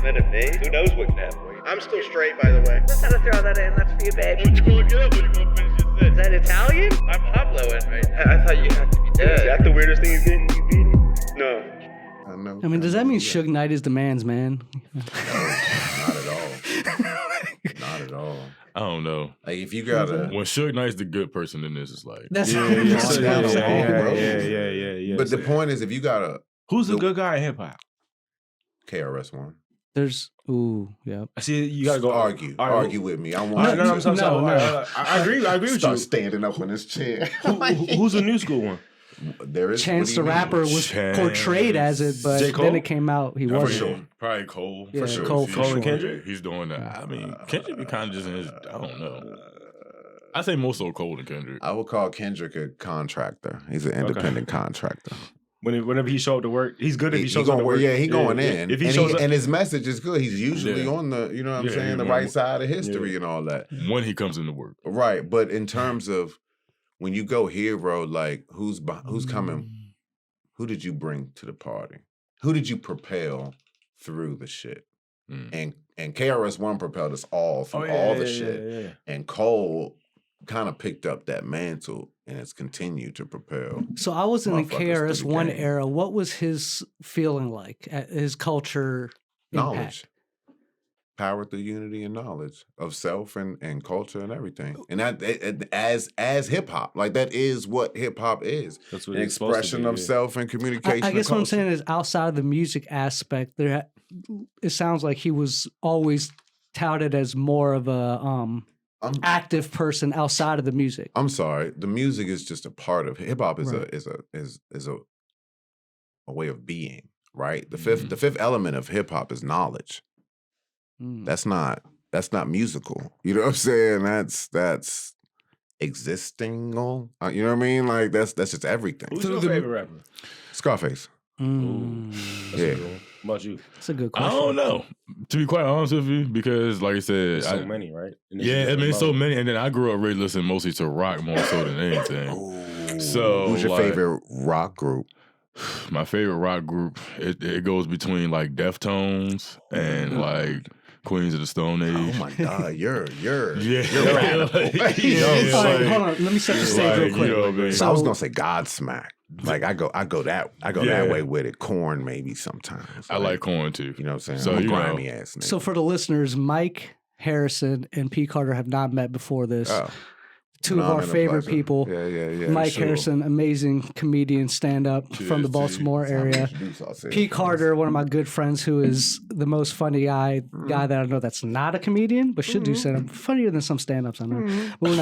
men of me. Who knows what can happen? I'm still straight, by the way. Just had to throw that in. That's for you, babe. What you gonna get up? What you gonna finish your Is that Italian? I'm Pabloing right now. I thought you had to be dead. Is that the weirdest thing you beaten? No. I know. I mean, does that mean Suge Knight is the man's man? No, not at all. Not at all. I don't know. Like if you gotta when Suge Knight's the good person in this, it's like That's yeah. But the point is, if you gotta, who's the good guy in hip hop? KRS-One. There's yeah. I see you gotta go argue with me. I want. No. I agree with you. Start standing up on this chair. Who's the new school one? There is Chance the Rapper was portrayed as it, but then it came out he wasn't. For sure. Probably Cole. Yeah, for sure. Cole and Kendrick. He's doing that. I mean, Kendrick be kind of just in his. I don't know. I say more so Cole than Kendrick. I would call Kendrick a contractor. He's an independent contractor. Whenever he showed up to work, he's good if he shows up to work. Yeah, he going in. If he shows up, and his message is good. He's usually on the, you know what I'm saying, the right side of history and all that. When he comes into work. Right, but in terms of when you go hero, like who's coming, who did you bring to the party? Who did you propel through the shit? And KRS-One propelled us all through all the shit. Yeah. And Cole kind of picked up that mantle and it's continued to propel. So I was in the KRS-One era. What was his feeling like? His culture knowledge. Impact? Power through unity and knowledge of self and culture and everything. And that as hip hop, like that is what hip hop is. That's what an expression of self and communication. I guess what I'm saying is outside of the music aspect, it sounds like he was always touted as more of a active person outside of the music. I'm sorry, the music is just a part of hip hop. Is a way of being, right? The fifth element of hip hop is knowledge. That's not musical. You know what I'm saying? That's existing. You know what I mean? Like that's just everything. Who's your favorite rapper? Scarface. Yeah. What about you? That's a good question. I don't know. To be quite honest with you, because like I said, so many, right? Yeah, I mean, so many. And then I grew up really listening mostly to rock more so than anything. So who's your favorite rock group? My favorite rock group, it goes between like Deftones and like Queens of the Stone Age. Oh my God, you're radical. Hold on, let me set the stage real quick. So I was gonna say Godsmack. Like I go that way with it. Korn maybe sometimes. I like Korn too. You know what I'm saying? So I'm a grimy ass nigga. So for the listeners, Mike Harrison and Pcarter have not met before this. Two of our favorite people. Yeah. Mike Harrison, amazing comedian, stand-up from the Baltimore area. Pcarter, one of my good friends who is the most funny guy that I know that's not a comedian, but should do stand-up. Funnier than some stand-ups I know. But we're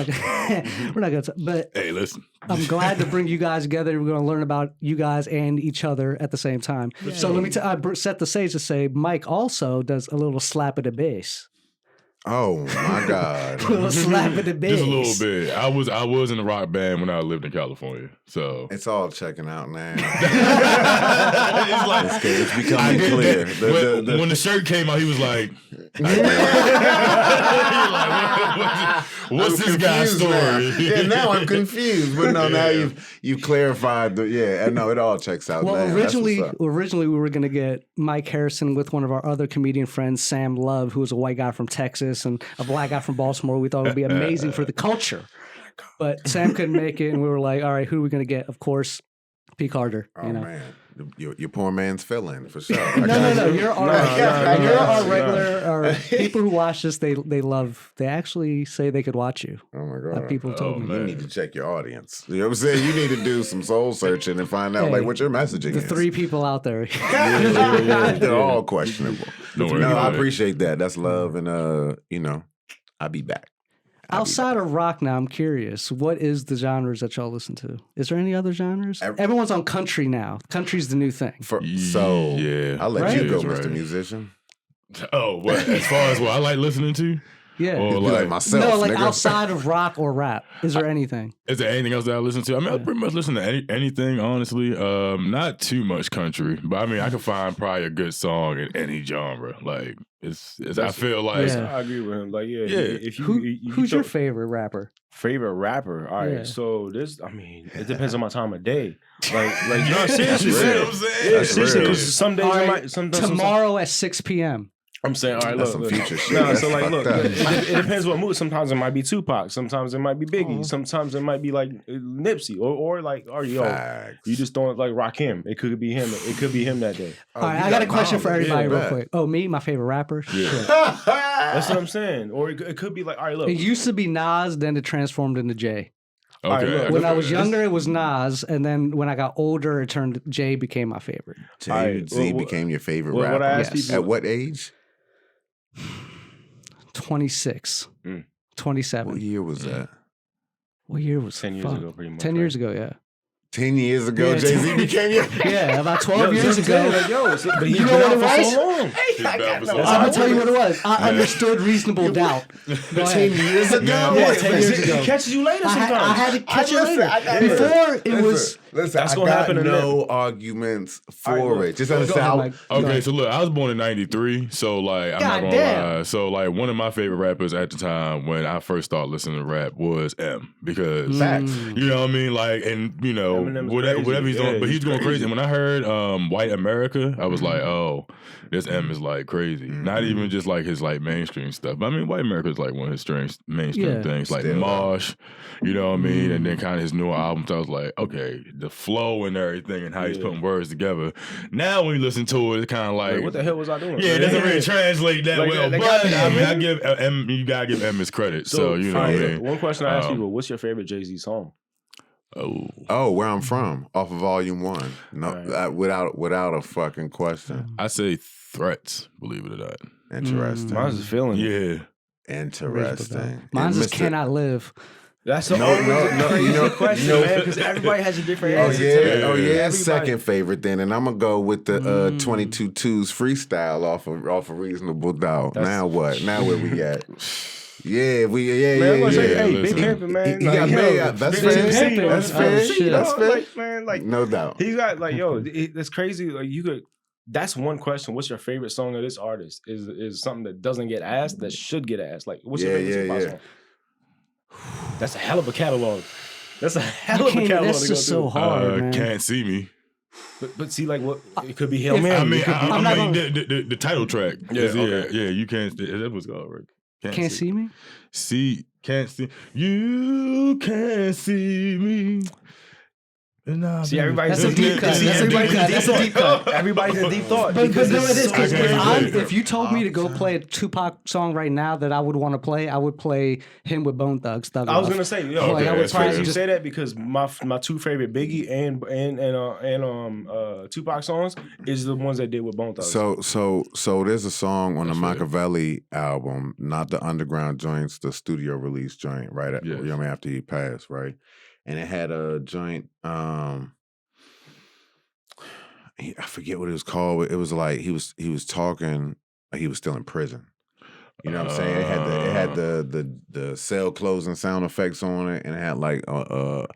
not going to. But hey, listen. I'm glad to bring you guys together. We're going to learn about you guys and each other at the same time. Yeah. So let me set the stage to say Mike also does a little slap at the bass. Oh my God! A little slap at the bass. Just a little bit. I was in a rock band when I lived in California, so it's all checking out now. It's like it's becoming clear. When the shirt came out, he was like, "What's this guy's story?" Now I'm confused. But no, now you've clarified. No, it all checks out. Well, now. originally we were going to get Mike Harrison with one of our other comedian friends, Sam Love, who was a white guy from Texas and a black guy from Baltimore. We thought it would be amazing for the culture. But Sam couldn't make it, and we were like, all right, who are we going to get? Of course, Pcarter. Man. Your poor man's fill-in, for sure. No. You're our regular people who watch this. They actually say they could watch you. Oh my God! People told me you need to check your audience. You know what I'm saying? You need to do some soul searching and find out like what your messaging is. The 3 people out there, they're all questionable. I appreciate that. That's love, and I'll be back. Outside of rock now, I'm curious, what is the genres that y'all listen to? Is there any other genres? Everyone's on country now. Country's the new thing. I'll let you go, Mr. Musician. Oh, what? As far as what I like listening to? Yeah. Or like myself. No, like nigga. outside of rock or rap. Is there anything? Is there anything else that I listen to? I mean, I pretty much listen to anything, honestly. Not too much country, but I mean, I can find probably a good song in any genre. Like, I feel like I agree with him. Like, if who's your favorite rapper? Favorite rapper? All right, so it depends on my time of day. Like, no, seriously, seriously, because some days tomorrow at 6 p.m. I'm saying, all right, That's look. some future shit. Nah, That's so like, look, fucked up. it depends what mood. Sometimes it might be Tupac. Sometimes it might be Biggie. Sometimes it might be like Nipsey or like, yo, Facts. you just don't like rock him. It could be him. It could be him that day. All right, I got a question for everybody real bet. quick. Oh, me, my favorite rapper? Yeah. Shit. That's what I'm saying. Or it could be like, all right, look. It used to be Nas, then it transformed into Jay. right, Okay. look. When I was younger, it was Nas, and then when I got older, it turned Jay became my favorite. Jay-Z became your favorite what rapper. I ask Yes. people At what age? 26, 27. What year was that? What year was 10 years fuck. ago, pretty much. 10 years ago, yeah. 10 years ago, Yeah, Jay-Z became your Yeah, about 12 years ago. But he's You know been what out it for was? so long. I'm gonna tell you what it was. I understood reasonable doubt. Go 10 ahead. years ago? Yeah, 10 years ago. It catches you later I sometimes. had to catch it later. Before it was. Listen, That's I gonna got happen in no arguments for look. it. Just Go understand. ahead, how- Mike. Go Okay, ahead. so look, I was born in '93, so like I'm not God gonna damn. lie. So like one of my favorite rappers at the time when I first started listening to rap was M because Facts. you know what I mean, like, and you know Eminem's whatever crazy. he's Yeah, doing, but he's going crazy. And when I heard White America, I was like, oh, this M is like crazy. Not even just like his like mainstream stuff. But I mean, White America is like one of his strange mainstream Yeah. things, like Still. Mosh, you know what I mean, and then kind of his newer albums. I was like, okay, the flow and everything and how he's putting words together. Now when you listen to it, it's kind of like, What the hell was I doing? yeah, it doesn't really translate that Like, well, they but got I mean, I me. give M, you gotta give M his credit. So you know what I mean. One question I ask Um, people: what's your favorite Jay-Z song? Oh, where I'm from, off of Volume 1. No, without a fucking question. I say Threats, believe it or not. Interesting. Mine's a feeling. Yeah, Interesting. Mine's And just Mr. Cannot Live. That's the No, always no, a no, crazy you know- question, you know- man, because everybody has a different Oh answer. yeah, to it. oh yeah. Everybody- Second favorite then, and I'm gonna go with the 22 Twos freestyle off of Reasonable Doubt. Now what? Now where we at? Yeah, Man, I'm gonna say, hey, Big listen. Pimpin', man. He got yo, paid. That's Big fair. Pimpin', That's Oh, fair. shit. That's fair. Like, man, like No doubt. he's got like, yo, that's crazy. Like you could. That's one question. What's your favorite song of this artist? Is something that doesn't get asked that should get asked. Like, what's your favorite Tupac song? That's a hell of a catalog. That's a hell of a catalog. That's to go just so through. hard, man. Can't See Me. But see, like, what it could be Hail If- Mary. I mean, It could be- I'm not the title track. Yeah, is, okay. yeah, you can't. That was called right. Can't see me? Can't see. You can't see me. See, everybody's That's a deep cut. See, That's a deep everybody's cut. in That's a deep cut. Everybody's in deep thought. But because no, it it's is so because crazy. if you told me to go play a Tupac song right now that I would want to play, I would play him with Bone Thugs. Thug I was Love. gonna say, yo, Like, I would it's crazy probably you just say that because my two favorite Biggie and Tupac songs is the ones that did with Bone Thugs. So there's a song on the Machiavelli album, not the underground joints, the studio release joint, right? Yes. You know what I mean, after he passed, right? And it had a joint. I forget what it was called. It was like he was talking like he was still in prison. You know what I'm saying? It had the cell closing sound effects on it, and it had like a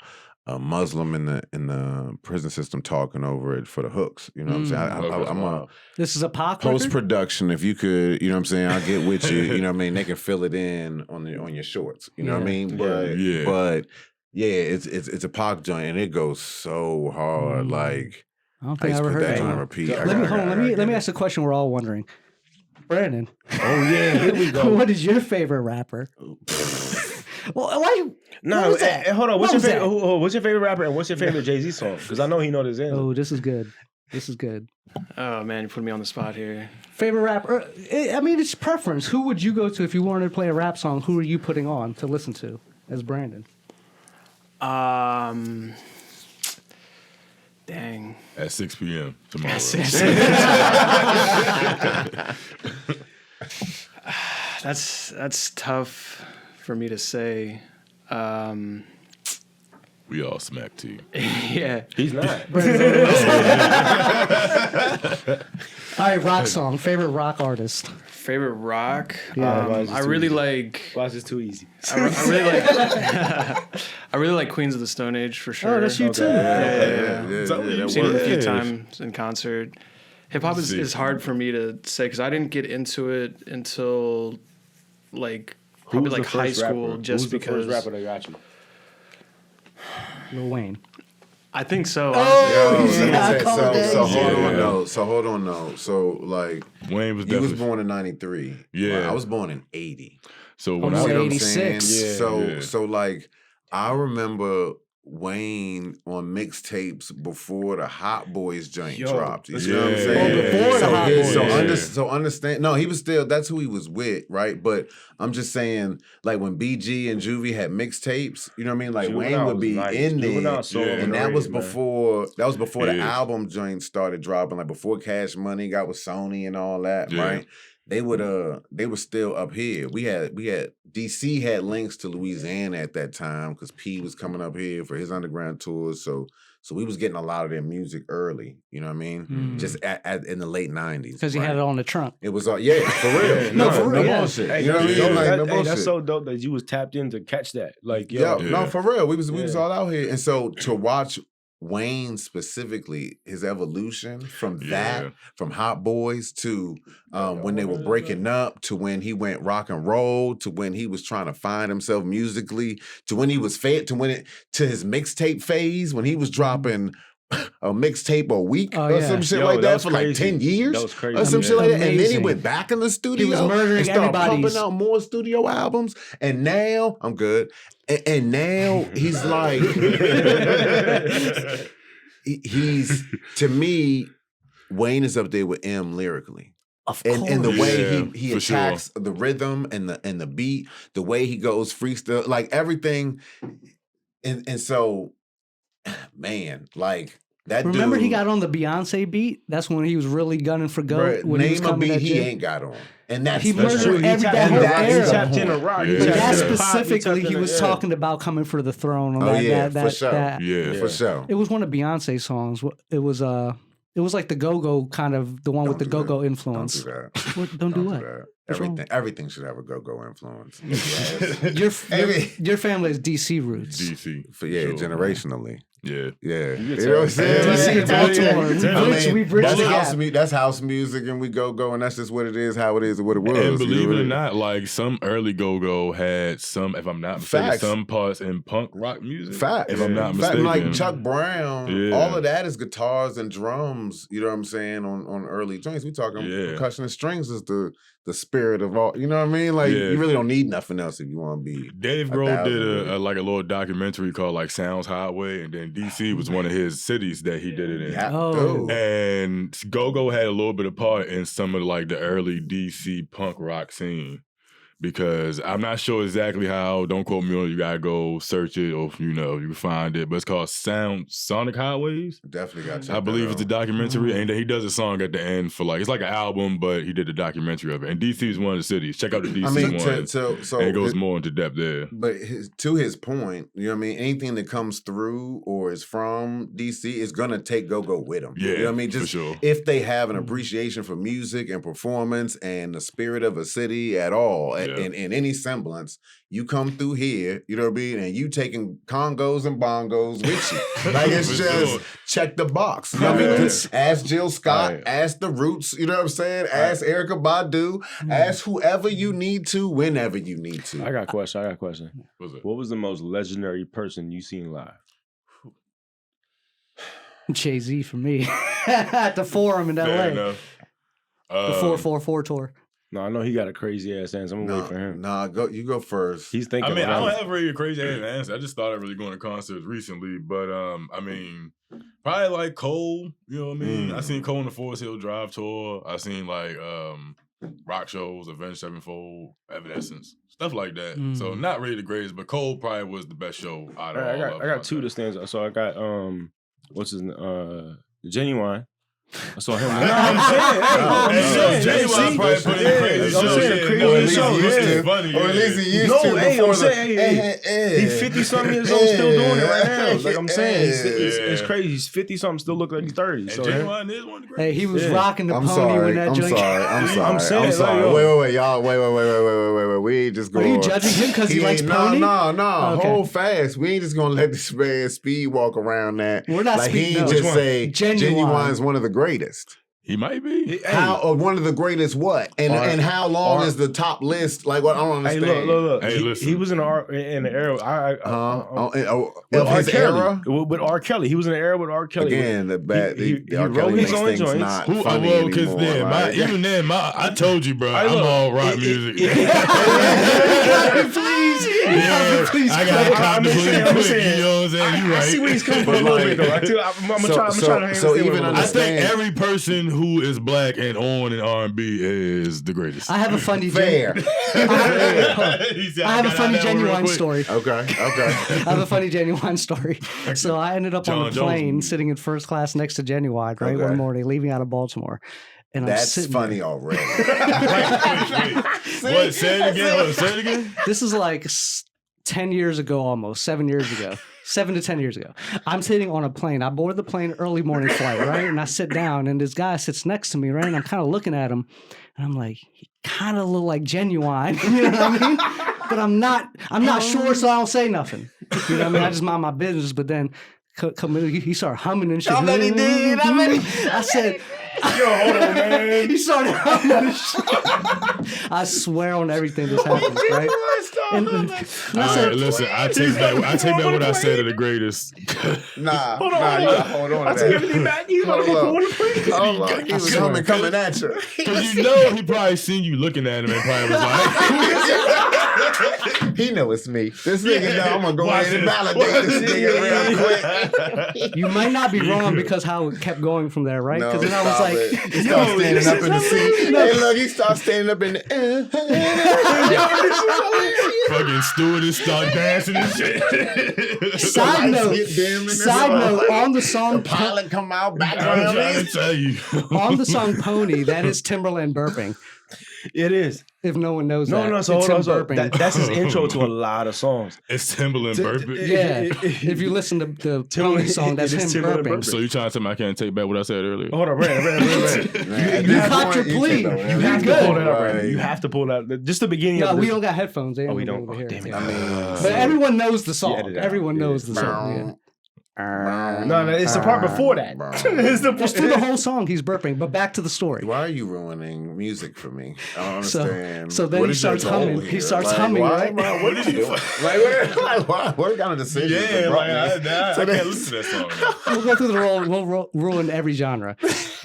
Muslim in the prison system talking over it for the hooks. You know what I'm saying? I'm a This is a Pac post record? production. If you could, you know what I'm saying, I'll get with you. You know what I mean? They can fill it in on your shorts. You know what I mean? But yeah, it's a Pac joint, and it goes so hard. Like I don't I think I used to ever put heard that that. joint on repeat. Let me ask a question we're all wondering. Brandon. oh yeah, here we go. What is your favorite rapper? Well, why? No, what was that? hold on. What What's your was that? favorite? What's your favorite rapper and what's your favorite Jay-Z song? Because I know he know this answer. Oh, this is good. This is good. Oh man, you put me on the spot here. Favorite rapper? I mean, it's preference. Who would you go to if you wanted to play a rap song? Who are you putting on to listen to as Brandon? Dang. At 6 p.m. tomorrow. That's tough for me to say. We all smack T. Yeah. He's not. All right, rock song. Favorite rock artist? Favorite rock? Yeah. I really like. Why is this too easy? I really like. I really like Queens of the Stone Age for sure. Oh, that's you too. Yeah. That Seen it a few works. times in concert. Hip hop is hard for me to say because I didn't get into it until like probably like high school. Just Who's the because first rapper that got you? Lil Wayne. I think so. Oh, honestly. Hold on though. So like Wayne was you was definitely born in 93. Yeah. Right? I was born in 80. so I'm when I born in what I'm 86. saying? Yeah. So like I remember Wayne on mixtapes before the Hot Boys joint dropped. You know what I'm saying? Oh, before the Hot Boys. So understand. No, he was still. That's who he was with, right? But I'm just saying, like when BG and Juvie had mixtapes, you know what I mean? Like Juvenile Wayne would was be nice. in there, Juvenile so and that underrated, was man. before. That was before the Yeah. album joints started dropping. Like before Cash Money got with Sony and all that, Yeah. right? They were still up here. We had DC had links to Louisiana at that time because P was coming up here for his underground tours. So we was getting a lot of their music early. You know what I mean? Just in the late 90s. Because he had it on the trunk. It was for real. No, for real. Bullshit. Hey, You know what I mean? Like, no bullshit. that's so dope that you was tapped in to catch that. Like, Yeah, yo, no, for real. We was all out here. And so to watch Wayne specifically, his evolution from from Hot Boys to when they were breaking up, to when he went rock and roll, to when he was trying to find himself musically, to when he was to his mixtape phase, when he was dropping a mixtape a week or some shit like that for like 10 years. That was crazy. Or some shit like that. And then he Amazing. went back in the studio. He was murdering and started everybody's. pumping out more studio albums. And now, I'm good. And now he's like, he's, to me, Wayne is up there with M lyrically. And the way he attacks the rhythm and the beat, the way he goes freestyle, like everything. And so, man, like that Remember dude. he got on the Beyonce beat? That's when he was really gunning for GOAT. Bruh, When he was name a coming beat at he Jim. ain't got on. And that's He murdered true. that whole era. He tapped in a rock. Yeah. But that Yeah. specifically, he was talking about coming for the throne. On Oh, that, yeah, that, for sure. that. For sure. It was one of Beyonce's songs. It was like the Go-Go kind of, the one with the Go-Go influence. Don't do that. Don't do what? that. What's wrong? Everything should have a go-go influence. Your family has DC roots. DC. Generationally. Yeah. Yeah. You tell. know what I'm saying? DC and Baltimore. We bridge the gap. That's house music, and we go, and that's just what it is, how it is, and what it was. And believe it or not, like some early go-go had some, if I'm not mistaken, some parts in punk rock music. Facts. If I'm not mistaken. Like Chuck Brown, all of that is guitars and drums, you know what I'm saying, on early joints. We talking percussion and strings is the spirit of all, you know what I mean? Like, you really don't need nothing else if you want to be. Dave Grohl did a little documentary called like Sounds Highway, and then DC was one of his cities that he did it in. And Go-Go had a little bit of part in some of like the early DC punk rock scene. Because I'm not sure exactly how, don't quote me on it, you gotta go search it or you can find it, but it's called Sonic Highways. Definitely got to. I believe it's a documentary, and he does a song at the end for like, it's like an album, but he did a documentary of it. And DC is one of the cities. Check out the DC one. So and it goes more into depth there. But to his point, you know what I mean? Anything that comes through or is from DC is gonna take Go-Go with them. Yeah, you know what I mean? Just for sure. if they have an appreciation for music and performance and the spirit of a city at all. In any semblance, you come through here, you know what I mean, and you taking congos and bongos with you. Like it's just check the box. You know what I mean? Ask Jill Scott, ask the Roots, you know what I'm saying? Ask Erykah Badu, ask whoever you need to, whenever you need to. I got a question. What was the most legendary person you seen live? Jay-Z for me. At the Forum in LA. Fair enough. The 444 tour. No, I know he got a crazy ass answer. I'm gonna wait for him. Nah, you go first. He's thinking. I mean, I don't have really a crazy ass answer. I just started really going to concerts recently, but I mean, probably like Cole. You know what I mean? I seen Cole in the Forest Hill Drive tour. I seen like rock shows, Avenged Sevenfold, Evanescence, stuff like that. So not really the greatest, but Cole probably was the best show out of all. I got two that stands out. So I got what's his Genuine. I saw him. Genuine probably put in crazy show. Or at least he used to. I'm saying, he's 50-something years old, still doing it right now. Like I'm saying, it's crazy. He's 50-something, still look like he's 30. So Genuine is one of the greatest. Hey, he was rocking the pony when that joint. I'm sorry. Wait, y'all. Wait. We ain't just going. Are you judging him because he likes pony? No. Hold fast. We ain't just gonna let this man speed walk around that. We're not like speeding. he ain't just say Genuine is one of the greatest. He might be. One of the greatest what? And how long is the top list? Like what? I don't understand. Hey, look. Hey, listen. He was in the era. Of his era? With R. Kelly. He was in the era with R. Kelly. Again, the bad. He R. wrote Kelly his makes own things joints. not funny anymore. Like, even then, I told you, bro. I'm all rock music. Please. I got to contemplate quick. You know what I'm saying? You right. I see where he's coming from a little bit, though. I'm trying to so even I think every person who is black and on in R&B is the greatest. I have a funny fair. I have a funny genuine story. Okay. I have a funny genuine story. So I ended up on the plane sitting in first class next to Genuine, right, one morning, leaving out of Baltimore. And that's funny there. Already. Wait. What? Say it again? This is like 10 years ago almost, 7 years ago. 7 to 10 years ago. I'm sitting on a plane. I board the plane early morning flight, right? And I sit down and this guy sits next to me, right? And I'm kind of looking at him and I'm like, he kind of look like Genuine. You know what I mean? But I'm not sure, so I don't say nothing. You know what I mean? I just mind my business, but then he started humming and shit. I bet he did. I said, yo, hold on, man. He started humming and shit. I swear on everything this happens, right? All right, listen, I take back what I said to the greatest. Nah, you gotta hold on. I take everything back. You gotta hold on. He was coming at you. Because you know he probably seen you looking at him and probably was like, he know it's me. This nigga know I'm gonna go ahead and validate this nigga real quick. You might not be wrong because how it kept going from there, right? Because then I was like, he started standing up in the seat. Hey, look, he started standing up in the fucking stewardess start dancing and shit. Side note, on the song pilot come out background. I'm trying to tell you. On the song Pony, that is Timberland burping. It is. If no one knows that. No, so hold on. That's his intro to a lot of songs. It's Timberland burping? Yeah. If you listen to the Pony song, that's him burping. So you trying to tell me I can't take back what I said earlier? Hold on, Brandon. You caught your plea. You have to pull that up, Brandon. You have to pull that. Just the beginning of No, we don't got headphones. We don't. Over here. Damn it. But everyone knows the song. Everyone knows the song. No, it's the part before that. Just through the whole song, he's burping. But back to the story. Why are you ruining music for me? I don't understand. So then he starts humming. He starts humming. Right? What are you doing? What kind of decision? Yeah, I can't listen to that song. We'll go through the role. We'll ruin every genre.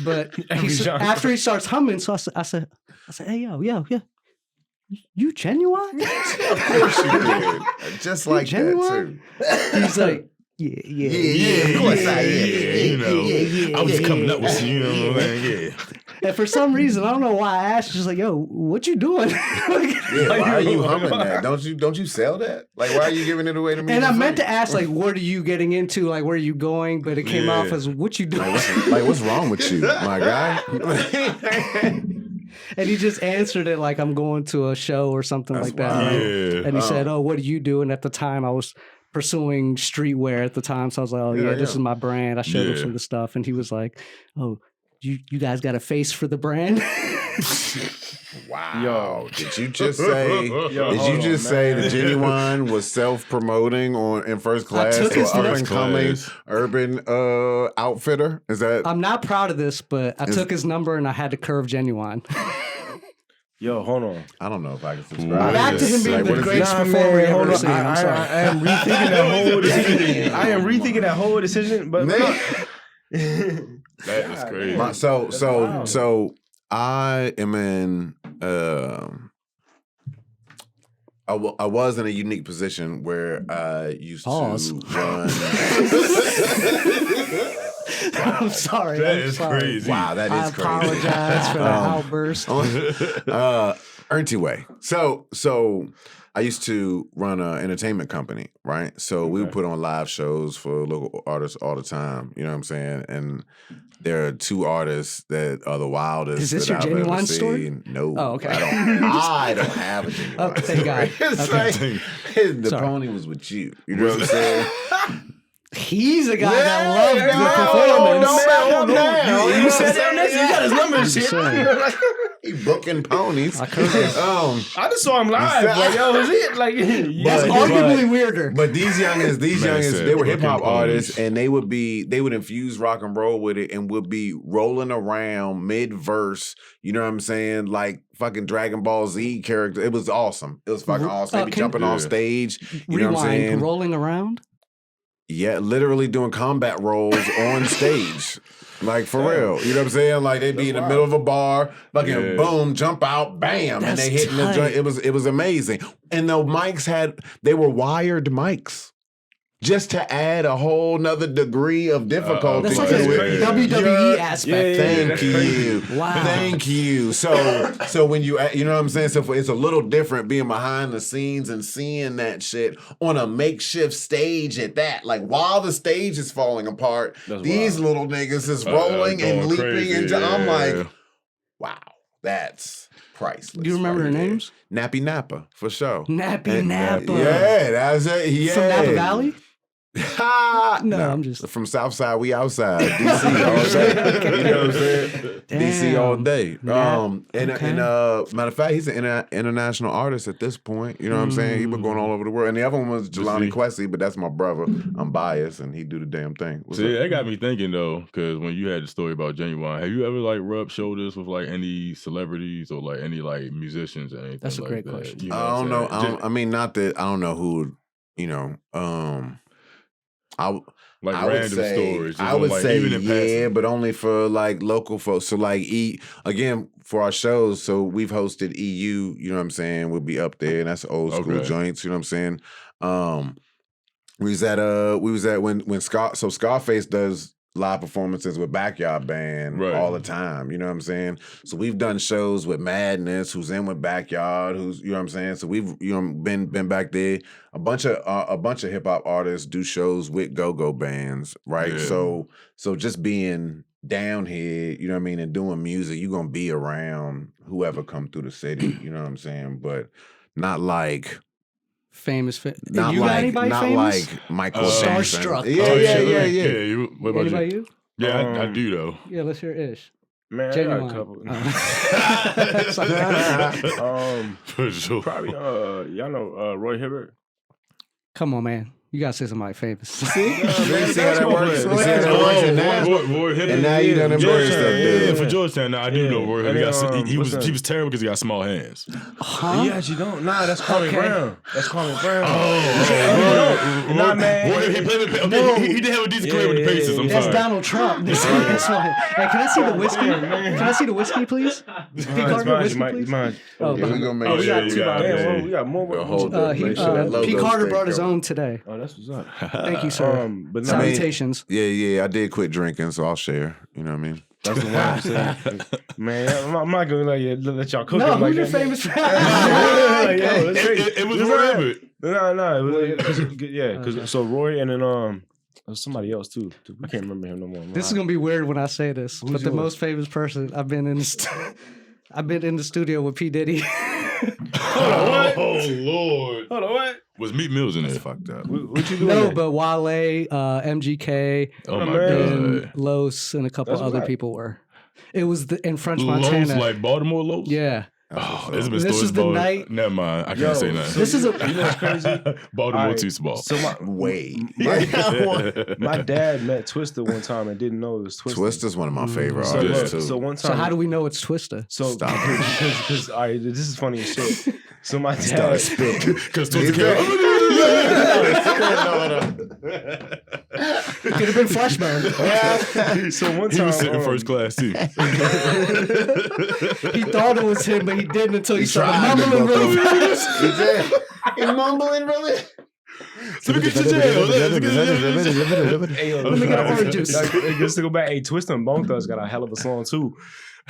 But after he starts humming, so I said, hey, yo. You Genuine? Of course you did. Just like Genuine? That too. He's like, yeah. Of course I am. I was just coming up with you know what I'm saying? Yeah. And for some reason, I don't know why I asked, just like, yo, what you doing? Why are you humming that? Don't you sell that? Like, why are you giving it away to me? And I meant to ask, like, what are you getting into? Like, where are you going? But it came off as, what you doing? Like, what's wrong with you, my guy? And he just answered it like, I'm going to a show or something like that. Right? Yeah. And he said, oh, what do you do? And at the time, I was pursuing streetwear at the time. So I was like, oh, yeah, this is my brand. I showed him some of the stuff. And he was like, oh, you guys got a face for the brand? Wow. Yo, did you just say that Genuine was self-promoting in first class to an up-and-coming urban outfitter? Is that? I'm not proud of this, but I took his number and I had to curve Genuine. Yo, hold on. I don't know if I can subscribe. Back to him being the greatest performer ever seen. I'm sorry. I am rethinking that whole decision. I am rethinking that whole decision, but that is crazy. So I am in. I was in a unique position where I used to run. I'm sorry. That is crazy. Wow, that is crazy. I apologize for the outburst. Ernty way. So I used to run an entertainment company, right? So we would put on live shows for local artists all the time. You know what I'm saying? And there are two artists that are the wildest. Is this that your I've Genuine ever story? Seen. No. Oh, okay. I don't have a Genuine story. Thank God. It's like, the pony was with you. You know what I'm saying? He's a guy that loved the performance. You said that. You got his number and shit. Booking ponies. I just saw him live. Like, yo, was it? Like, that's arguably weirder. But these youngins, they were hip hop artists, and they would infuse rock and roll with it, and would be rolling around mid verse. You know what I'm saying? Like fucking Dragon Ball Z character. It was awesome. It was fucking awesome. They be jumping on stage. You know what I'm saying? Rolling around. Yeah, literally doing combat rolls on stage. Like, for real. You know what I'm saying? Like, they'd be in the middle of a bar, fucking boom, jump out, bam, and they hitting the joint. It was amazing. And the mics they were wired mics. Just to add a whole nother degree of difficulty to it. WWE aspect. Thank you. Wow. Thank you. So when you know what I'm saying? So it's a little different being behind the scenes and seeing that shit on a makeshift stage at that. Like while the stage is falling apart, these little niggas is rolling and leaping crazy. I'm like, wow, that's priceless. Do you remember her names? Nappy Nappa, for sure. Nappy Nappa. Yeah, that's it. Yeah. From Napa Valley? No, I'm just from Southside. We outside DC all day. You know what I'm saying? Damn. DC all day. Okay. Matter of fact, he's an international artist at this point. You know what I'm saying? He been going all over the world. And the other one was Jelani Quessy, but that's my brother. I'm biased, and he do the damn thing. See, that got me thinking though, because when you had the story about Genuine, have you ever like rubbed shoulders with like any celebrities or like any like musicians or anything? That's a great that? question. You know I don't what I'm know. saying? I mean, not that I don't know who. You know. Like I random would say, stories. I would like, say even in yeah, passing. but only for like local folks. So like again for our shows. So we've hosted EU. You know what I'm saying? We'll be up there, and that's old school joints. You know what I'm saying? We was at when Scarface does live performances with Backyard Band all the time. You know what I'm saying? So we've done shows with Madness, who's in with Backyard, who's you know what I'm saying. So we've been back there. A bunch of hip hop artists do shows with go-go bands, right? Yeah. So just being down here, you know what I mean, and doing music, you're gonna be around whoever come through the city. You know what I'm saying? But not like. Famous. Not you like, got anybody not famous? like Michael Jackson. Starstruck. Yeah. What about Anybody you? Yeah, I do though. Yeah, let's hear Ish. Man, Genuine. I got a couple. For sure. Probably, y'all know Roy Hibbert. Come on, man. You gotta say somebody famous. See how that works? And now you done embraced that dude. For Georgetown, now I do know Roy Hibbert. He was terrible because he got small hands. Huh? Yeah, you don't. Nah, that's Kwame Brown. That's Kwame Brown. Nah, man. Roy, he did have a decent career with the Pacers. I'm That's sorry. Donald Trump. That's why. Hey, can I see the whiskey? Can I see the whiskey, please? Pcarter, whiskey, please. Oh, we gonna make sure. We got more. Pcarter brought his own today. Oh, that's what's up. Thank you, sir. But salutations. Yeah, I did quit drinking, so I'll share. You know what I mean? That's the one I'm saying. Man, I'm not gonna let y'all cook no, it like who's that. your famous It was Roy Hibbert. No, it was because so Roy and then somebody else too. I can't remember him no more. This is gonna be weird when I say this, but the most famous person I've been in the studio with P. Diddy. Hold on, what? Oh Lord! Hold on, what? Was Meek Mills in there? That's fucked up. What you doing? No, there? but Wale, MGK, Oh my and God! Los, and a couple That's other right. people were. It was in French Los, Montana. like Baltimore Los? Yeah. Oh, this This is the night. Never mind. I can't say nothing. This is a. You know what's crazy? Baltimore Alright, too small. So Way. my dad met Twista one time and didn't know it was Twista. Twista's one of my favorite So, artists look, too. so one time. So how do we know it's Twista? So Stop because all right, this is funny as shit. So my Start dad. spitting. Because Twister It could have been Fleshbone. So one He time was sitting first class too. He thought it was him, but he didn't until he started tried to mumbling book really him. fast. He did. He mumbling really. Let me get to jail. Hey, yo, Let me get an orange juice. Just to go back, hey, Twista and Bone Thugs got a hell of a song too.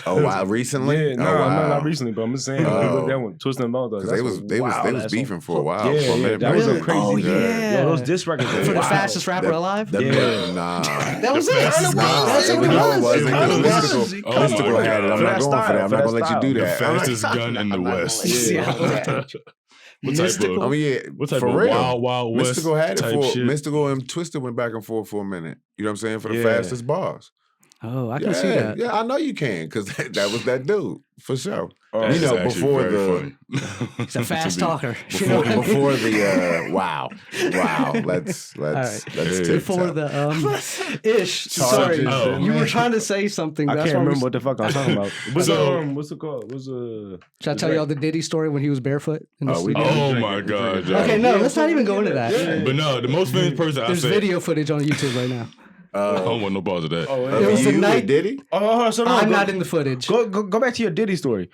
Oh wow! Recently? Yeah, no, oh, wow. not recently, but I'm just saying that one, Twista and Bone Thugs. Because they was beefing for a while. Yeah, for a minute. that was a Really? crazy. Oh, yeah. Yo, those diss records For the fastest rapper alive? Nah. That was it. That's it what it was. was. Mystical had it. I'm not going for that. I'm not gonna let you do The that. fastest gun in the West. Yeah. What type Mystical? I of? mean, yeah, What type for of real. Wild West Mystical had it type for shit? Mystical and Twisted went back and forth for a minute. You know what I'm saying? For the Yeah. fastest bars. Oh, I can see that. Yeah, I know you can because that was that dude for sure. That's before funny. He's a fast talker. Before the wow. Let's before the ish. Sorry, you were trying to say something. I can't remember what the fuck I'm talking about. What's it called? Should I tell y'all the Diddy story when he was barefoot? Oh my god. Okay, no, let's not even go into that. Yeah. But no, the most famous person There's video footage on YouTube right now. I don't want no part of that. It was the night Diddy. I'm not in the footage. Go back to your Diddy story.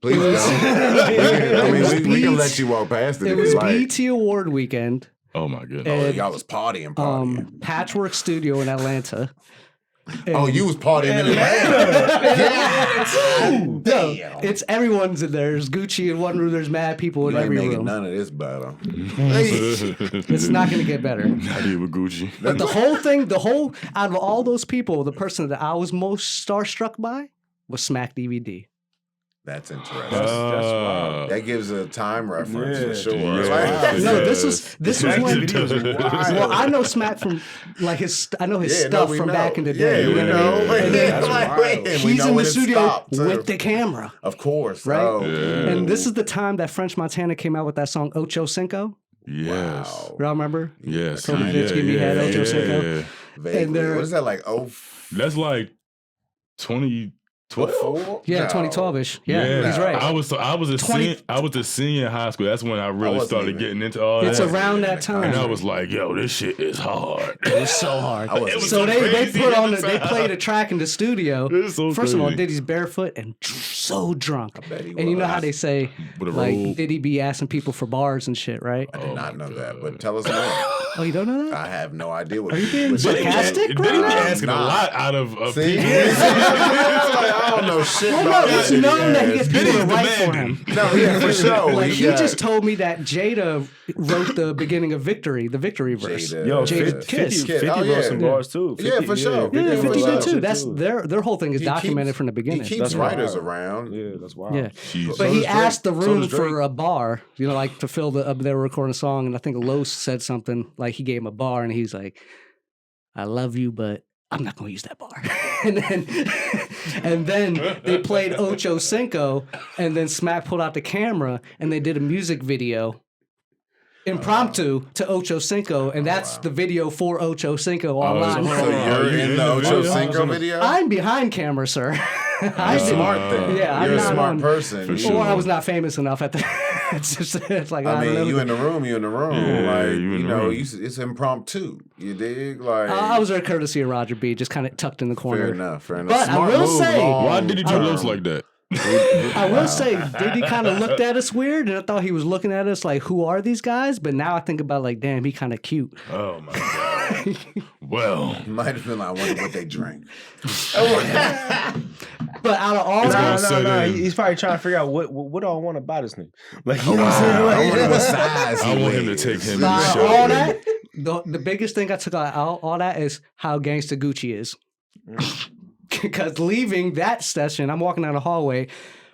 Please don't. I mean, we can let you walk past it. It was BET Award weekend. Oh my goodness. Y'all was partying. Patchwork Studio in Atlanta. You was partying in Atlanta. No, it's everyone's in there. There's Gucci in one room. There's mad people in every room. None of this better. It's not going to get better. Not even Gucci. But out of all those people, the person that I was most starstruck by was Smack DVD. That's interesting. That gives a time reference for sure. No, this was when. Well, I know Smack from like I know his stuff from back in the day. Yeah, we know. He's in the studio with the camera, of course, right? Oh, and this is the time that French Montana came out with that song Ocho Cinco. Yes. Wow. Y'all remember? Yes. Kobe Vinsky had Ocho Cinco. And what is that like? That's like 2012. Yeah, 2012ish. Yeah, he's right. I was a senior in high school. That's when I really started getting into all that. It's around that time. And I was like, yo, this shit is hard. It was so hard. So they played a track in the studio. First of all, Diddy's barefoot and so drunk. And you know how they say like Diddy be asking people for bars and shit, right? I did not know that, but tell us more. Oh, you don't know that? I have no idea what. Are you being sarcastic? Diddy be asking a lot out of people. I don't know shit about it's known that he gets people to write for him. No, yeah, for sure. Like he just told me that Jada wrote the beginning of Victory, the Victory verse. Jada Kiss. 50 wrote some bars too. 50, yeah, for sure. Yeah, 50 did too. That's their whole thing is documented from the beginning. He keeps writers around. Yeah, that's wild. Yeah, but he asked the room for a bar, like to fill the. They were recording a song, and I think Los said something like he gave him a bar, and he's like, "I love you, but I'm not going to use that bar." and then they played Ocho Cinco, and then Smack pulled out the camera, and they did a music video, impromptu, to Ocho Cinco, and that's the video for Ocho Cinco online. So you're in the Ocho Cinco video? I'm behind camera, sir. I'm smart then. Yeah, you're I'm a smart person. Or I was not famous enough at the. It's like I mean, you in the room. Yeah, it's impromptu. You dig? Like I was there courtesy of Roger B, just kind of tucked in the corner. Fair enough. But smart I will say, why did he do those like that? I will say, Diddy kind of looked at us weird, and I thought he was looking at us like, "Who are these guys?" But now I think about like, damn, he kind of cute. Oh my god. Well, might have been like, I wonder what they drank. But out of all no, he's probably trying to figure out what do I want to buy this nigga. Like, you know what I'm saying? Like, I wonder what size. I want him to take him. All that. The biggest thing I took out all that is how gangsta Gucci is. Because leaving that session, I'm walking down the hallway.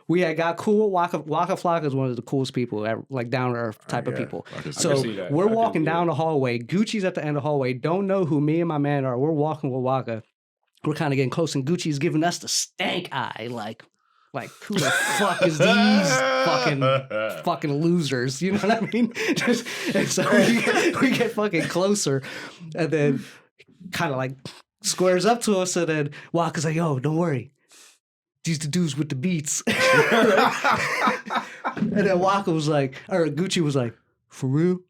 We had got cool. Waka Flocka is one of the coolest people, like down to earth type of people. So we're walking down the hallway. Gucci's at the end of the hallway. Don't know who me and my man are. We're walking with Waka. We're kind of getting close, and Gucci's giving us the stank eye, like who the fuck is these fucking losers? You know what I mean? And so we get fucking closer, and then kind of like squares up to us, and then Waka's like, "Yo, don't worry. These the dudes with the beats." And then Gucci was like, "For real?"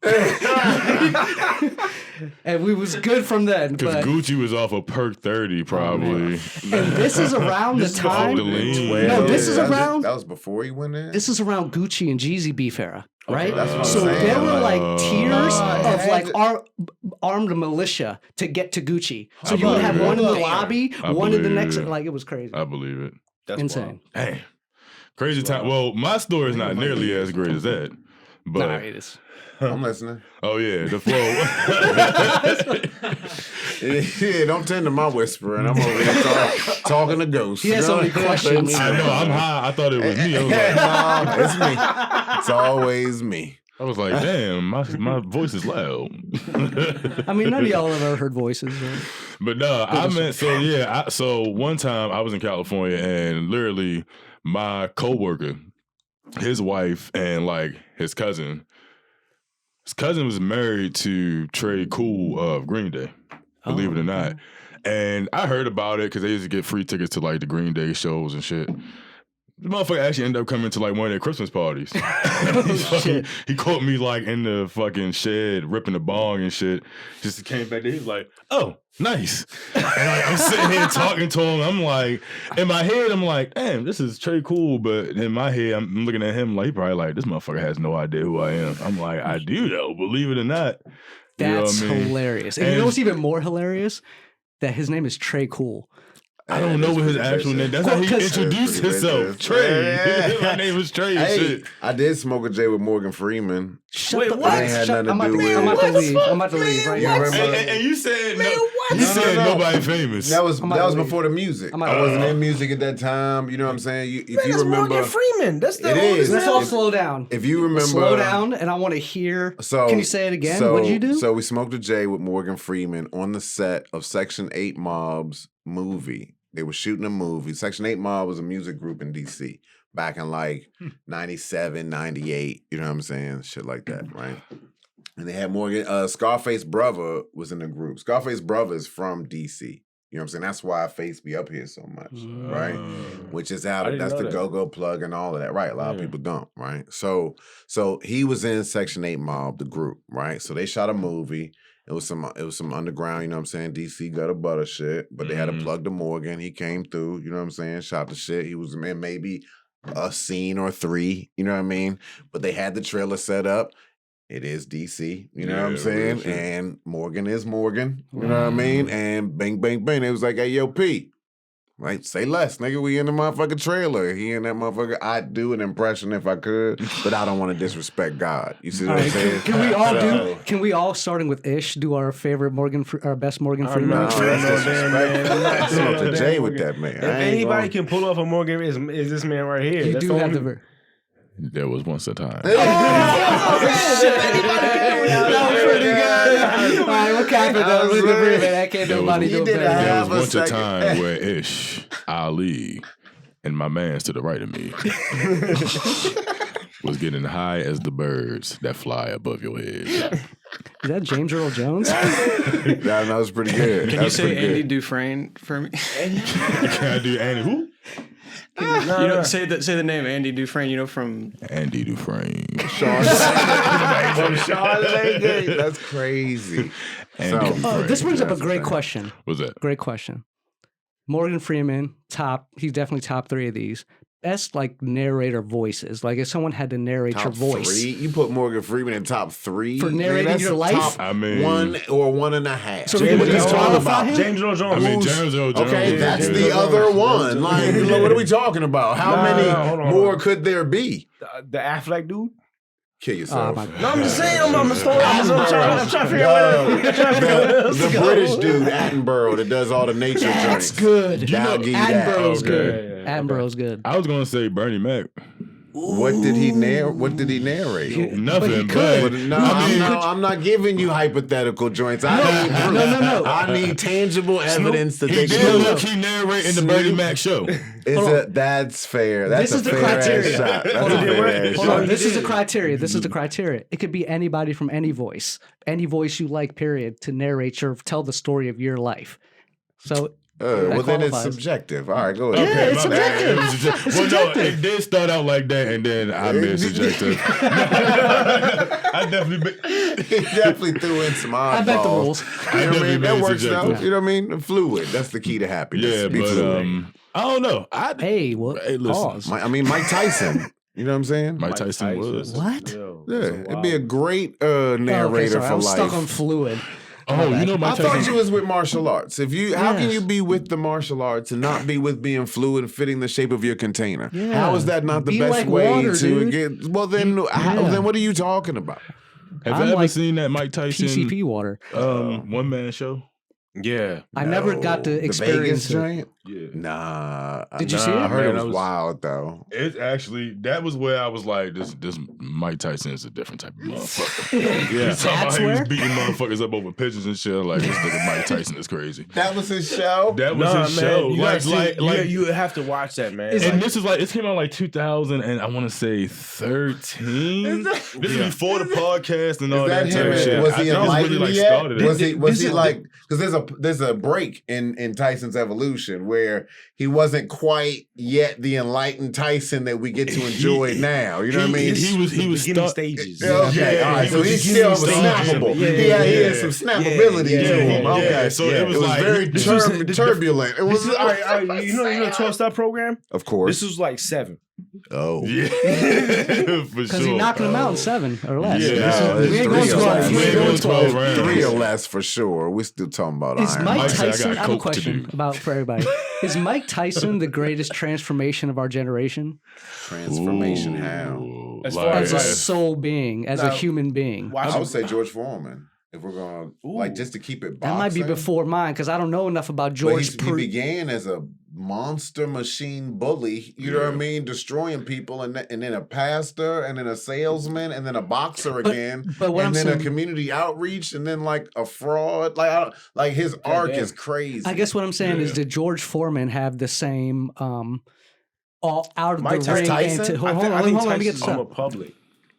And we was good from then. Because Gucci was off of Perk 30 probably. And this is around the time. This is around. That was before he went in. This is around Gucci and Jeezy beef era, right? So there were like tiers of like armed militia to get to Gucci. So you would have one in the lobby, one in the next. Like it was crazy. I believe it. That's insane. Hey, crazy time. Well, my story is not nearly as great as that, but it is. I'm listening. Oh yeah, the flow. Yeah, don't tend to my whispering. I'm over here talking to ghosts. He has so many questions. I know. I'm high. I thought it was me. I was like, no, it's me. It's always me. I was like, damn, my voice is loud. I mean, none of y'all have ever heard voices. Right? But no, I meant, so one time I was in California and literally my coworker, his wife and like his cousin was married to Trey Cool of Green Day, believe it or not. And I heard about it because they used to get free tickets to like the Green Day shows and shit. The motherfucker actually ended up coming to like one of their Christmas parties. He caught me like in the fucking shed ripping the bong and shit. Just came back there. He was like, "Oh, nice." And like, I'm sitting here talking to him. I'm like, in my head, I'm like, "Damn, this is Trey Cool." But in my head, I'm looking at him like, he probably like, "This motherfucker has no idea who I am." I'm like, "I do though, believe it or not." That's hilarious. And you know what's even more hilarious? That his name is Trey Cool. I don't know what his actual name. That's how he introduced himself. Trey. My name is Trey. Hey, shit. I did smoke a J with Morgan Freeman. Wait, what? It ain't had nothing to do with it. I'm about to leave right now. And you said nobody famous. That was before the music. I wasn't in music at that time. You know what I'm saying? If you remember, Morgan Freeman. That's the oldest. Let's all slow down. If you remember, slow down, and I want to hear. So, can you say it again? What did you do? So we smoked a J with Morgan Freeman on the set of Section 8 Mob's movie. They were shooting a movie. Section 8 Mob was a music group in D.C. back in like 97, 98, you know what I'm saying? Shit like that, right? And they had Morgan, Scarface Brother was in the group. Scarface Brother is from D.C. You know what I'm saying? That's why Face be up here so much, right? Which is how that's the go-go plug and all of that, right? A lot of people don't, right? So he was in Section 8 Mob, the group, right? So they shot a movie. It was some underground, you know what I'm saying, DC gutter butter shit, but they had to plug to Morgan. He came through, you know what I'm saying, shot the shit. He was in maybe a scene or three, you know what I mean? But they had the trailer set up. It is DC, you know what I'm saying? Really, and Morgan is Morgan, you know what I mean? And bang, bang, bang. It was like, hey, yo, P. Right, say less, nigga. We in the motherfucking trailer. He in that motherfucker. I'd do an impression if I could, but I don't want to disrespect God. You see what I'm saying? Can we all Can we all, starting with Ish, do our favorite our best Morgan Freeman? No, that's disrespectful. I smoked a J with that man. If anybody can pull off a Morgan, is this man right here? You do have the. There was once a time. That was pretty good. All right, what kind of that? That can't nobody do better. There was once a time where Ish, Ali, and my mans to the right of me was getting high as the birds that fly above your head. Is that James Earl Jones? That was pretty good. Can you say Andy Dufresne for me? Can I do Andy who? Say the name Andy Dufresne. You know from Andy Dufresne. That's crazy. This brings up a great question. What's that? Great question. Morgan Freeman, he's definitely top 3 of these. Best like narrator voices. Like if someone had to narrate top your voice. 3? You put Morgan Freeman in top 3? For narrating your life? Top 1 or 1.5. So James James Earl Jones. James Earl Jones. Okay, that's the other one. Like, what are we talking about? How many more could there be? The Affleck dude? Kill yourself. No, I'm just saying. I'm trying to figure out the British dude, Attenborough, that does all the nature joints. That's good. Attenborough's good. Attenborough's good. I was gonna say Bernie Mac. What did he narrate? Nothing. But I'm not giving you hypothetical joints. I need proof. No. I need tangible evidence that they did look. He narrated the Bernie Mac show. That's fair. That's this is the criteria. Hold on. This is the criteria. This is the criteria. It could be anybody from any voice you like. Period. To narrate tell the story of your life. So. Well, then it's subjective. All right, go ahead. Yeah, it's subjective. No, it did start out like that, and then I made subjective. I definitely threw in some oddballs. I bet the rules. You know what I mean? That works out. You know what I mean? Fluid. That's the key to happiness. Yeah, but I don't know. Hey, listen. Mike Tyson. You know what I'm saying? Mike Tyson was. What? Yeah, it'd be a great narrator for I'm life. stuck on fluid. Oh, you know, I thought you was with martial arts. How can you be with the martial arts and not be with being fluid and fitting the shape of your container? Yeah. How is that not the best like way water, to get? Well, then, then what are you talking about? Have you ever seen that Mike Tyson PCP water one man show? Yeah, I never got to experience the Vegas it. Yeah. Nah. Did you see it? I heard it was wild though. It actually, that was where I was like, this Mike Tyson is a different type of motherfucker. Yeah. He was beating motherfuckers up over pitches and shit. Like, this nigga Mike Tyson is crazy. That was his show? That was his show. You have to watch that, man. And this is like, it came out like 2000 and I want to say 13. This is before the podcast and all that type of shit. Was he enlightened really, yet? started it. Was he like, because there's a break in Tyson's evolution where he wasn't quite yet the enlightened Tyson that we get to enjoy now. You know what I mean? He was beginning stages. Okay, all right. So he's still snappable. He had some snappability to him. Okay, so it was like very turbulent. It was all right. You know the 12-step program? Of course. This was like 7. Oh. Yeah. For Because sure. he's knocking them out in 7 or less. Yeah. We ain't going 12. We ain't going 12 rounds. 3 or less for sure. We're still talking about Is Iron Mike Man. Tyson, I have a coke to question do. about for everybody. Is Mike Tyson the greatest transformation of our generation? Transformation how? As a soul being, as a human being. I would say George Foreman. If we're going to, like, just to keep it boxing. That might be before mine because I don't know enough about But George. he began as a monster machine bully, you know what I mean? Destroying people, and then a pastor, and then a salesman, and then a boxer again, and then a community outreach, and then like a fraud. Like his arc is crazy. I guess what I'm saying is, did George Foreman have the same all out of Mike the ring? Tyson? Hold on, let me get Tyson's this more up. public.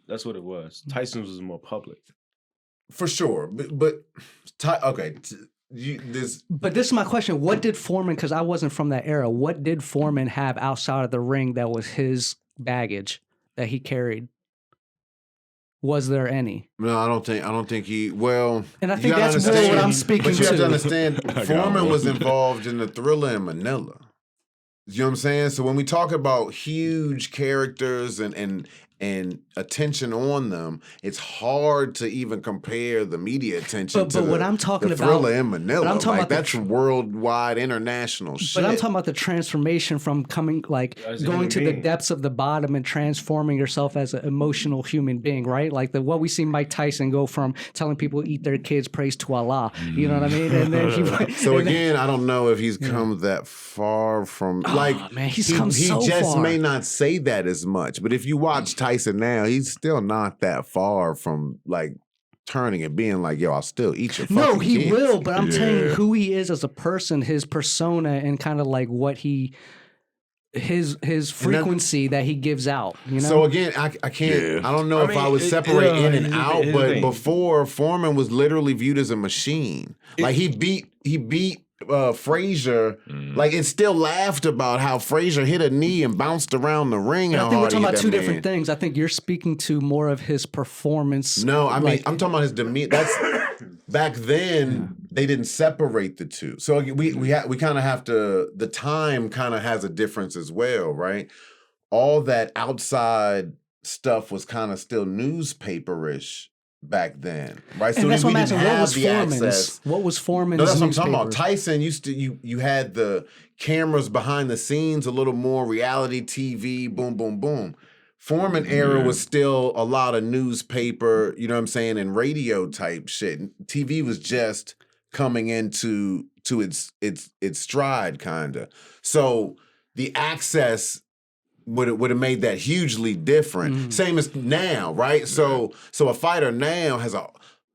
That's what it was. Tyson's was more public. For sure, but this. But this is my question: what did Foreman? Because I wasn't from that era. What did Foreman have outside of the ring that was his baggage that he carried? Was there any? No, I don't think he. Well, and I think that's more what I'm speaking to. But you have to understand, Foreman was involved in the Thriller in Manila. You know what I'm saying? So when we talk about huge characters and attention on them, it's hard to even compare the media attention to what I'm talking the about, Thriller in Manila. I'm talking about that's worldwide, international shit. But I'm talking about the transformation from coming, like going to the depths of the bottom and transforming yourself as an emotional human being, right? Like what we see Mike Tyson go from telling people to eat their kids, praise to Allah. You know what I mean? And then I don't know if he's come that far from man, he's come so far. He just may not say that as much. But if you watch Tyson now, he's still not that far from like turning and being like, yo, I'll still eat your fucking No, he kids. will, but I'm telling you who he is as a person, his persona, and kind of like what his frequency that he gives out. You know. So again, I can't. I don't know if I would separate in and out, but before Foreman was literally viewed as a machine. Like he beat Frazier, like it's still laughed about how Frazier hit a knee and bounced around the ring. I think we're talking about two different things. I think you're speaking to more of his performance. No, I mean I'm talking about his demeanor. That's back then they didn't separate the two, so we kind of have to. The time kind of has a difference as well, right? All that outside stuff was kind of still newspaperish back then, right? And so that's what I'm asking. What was Foreman's? What was Foreman's? No, that's what I'm talking about. Tyson used to you had the cameras behind the scenes, a little more reality TV, boom, boom, boom. Foreman era was still a lot of newspaper, you know what I'm saying, and radio type shit. TV was just coming into its stride, kinda. So the access would have made that hugely different. Same as now, right? So a fighter now has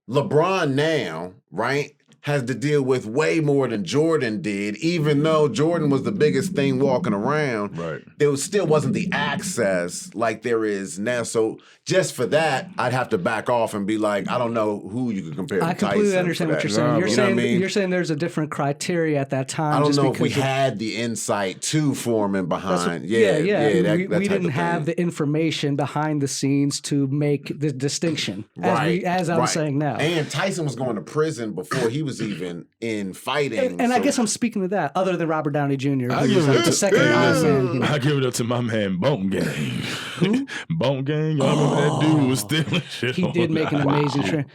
LeBron now, right? Has to deal with way more than Jordan did, even though Jordan was the biggest thing walking around. Right. There still wasn't the access like there is now. So just for that, I'd have to back off and be like, I don't know who you could compare to Tyson. I completely understand what you're saying. You're you saying know what I mean? You're saying there's a different criteria at that time. I don't know if we had the insight to Foreman behind. We didn't have the information behind the scenes to make the distinction, as I'm saying now. And Tyson was going to prison before he was even in fighting. And I guess I'm speaking to that, other than Robert Downey Jr. I give it up to my man Bone Gang. Who? Bone Gang. Y'all remember that dude was stealing shit? He did make an amazing trend.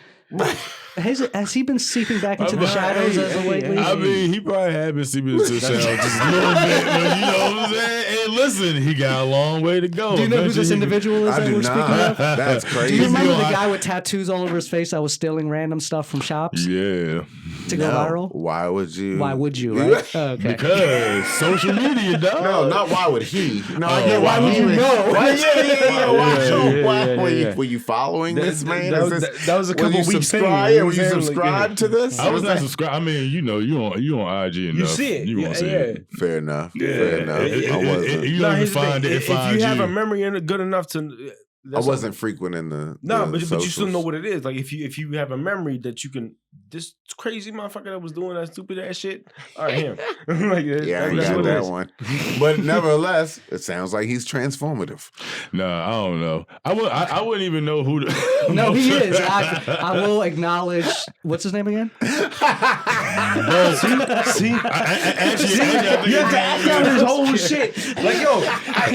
Has he been seeping back into the shadows as of lately? I mean, he probably had been seeping into the shadows just a little bit, but you know what I'm saying? Hey, listen, he got a long way to go. Do you know who this individual is that we're speaking of? That's crazy. Do you remember the guy with tattoos all over his face that was stealing random stuff from shops? Yeah. To go viral? Why would you? Why would you, right? Oh, okay. Because social media, dog. No, not why would he? No, why would you know? Why? Were you following this man? That was a couple weeks thing. Were you subscribed to this? I was not subscribed. I mean, you know, you on IG enough. You see it. You won't see it. Fair enough. Yeah. Fair enough. I wasn't. You don't even find it if you have a memory good enough to. I wasn't frequenting the. But you still know what it is. Like if you have a memory that you can. This crazy motherfucker that was doing that stupid ass shit. All right, him. Like, I got that one. But nevertheless, it sounds like he's transformative. Nah, I don't know. I wouldn't even know who. No, he is. I will acknowledge. What's his name again? See, you have to act out his whole shit. Like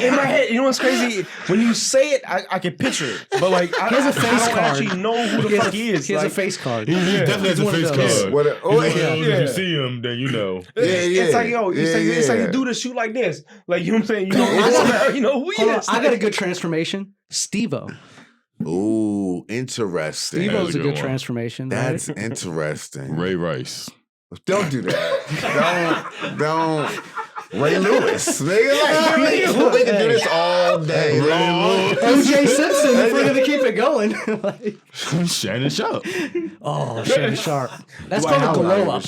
in my head, you know what's crazy? When you say it, I can picture it. But like, he has a face card. Actually know who the fuck he is. He has a face card. He definitely has a face card. If you see him, then you know. It's like it's like a dude that shoot like this. Like you know what I'm saying? You know who he is. I got a good transformation. Steve-O. Ooh, interesting. Steve-O's a good transformation. That's interesting. Ray Rice. Don't do that. Don't. Ray Lewis. Nigga, we can do this all day long. O.J. Simpson, if we're going to keep it going. Shannon Sharp. Oh, Shannon Sharp. That's called a gorilla.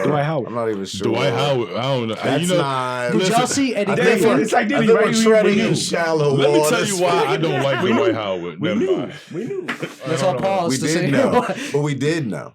Dwight Howard. I'm not even sure. Dwight Howard. I don't know. That's not. Did y'all see Eddie Griffin? It's like Diddy, right? Treading in shallow Let me waters. tell you why I don't like Dwight Howard. We knew. Let's all pause We to say. did know. But we did know.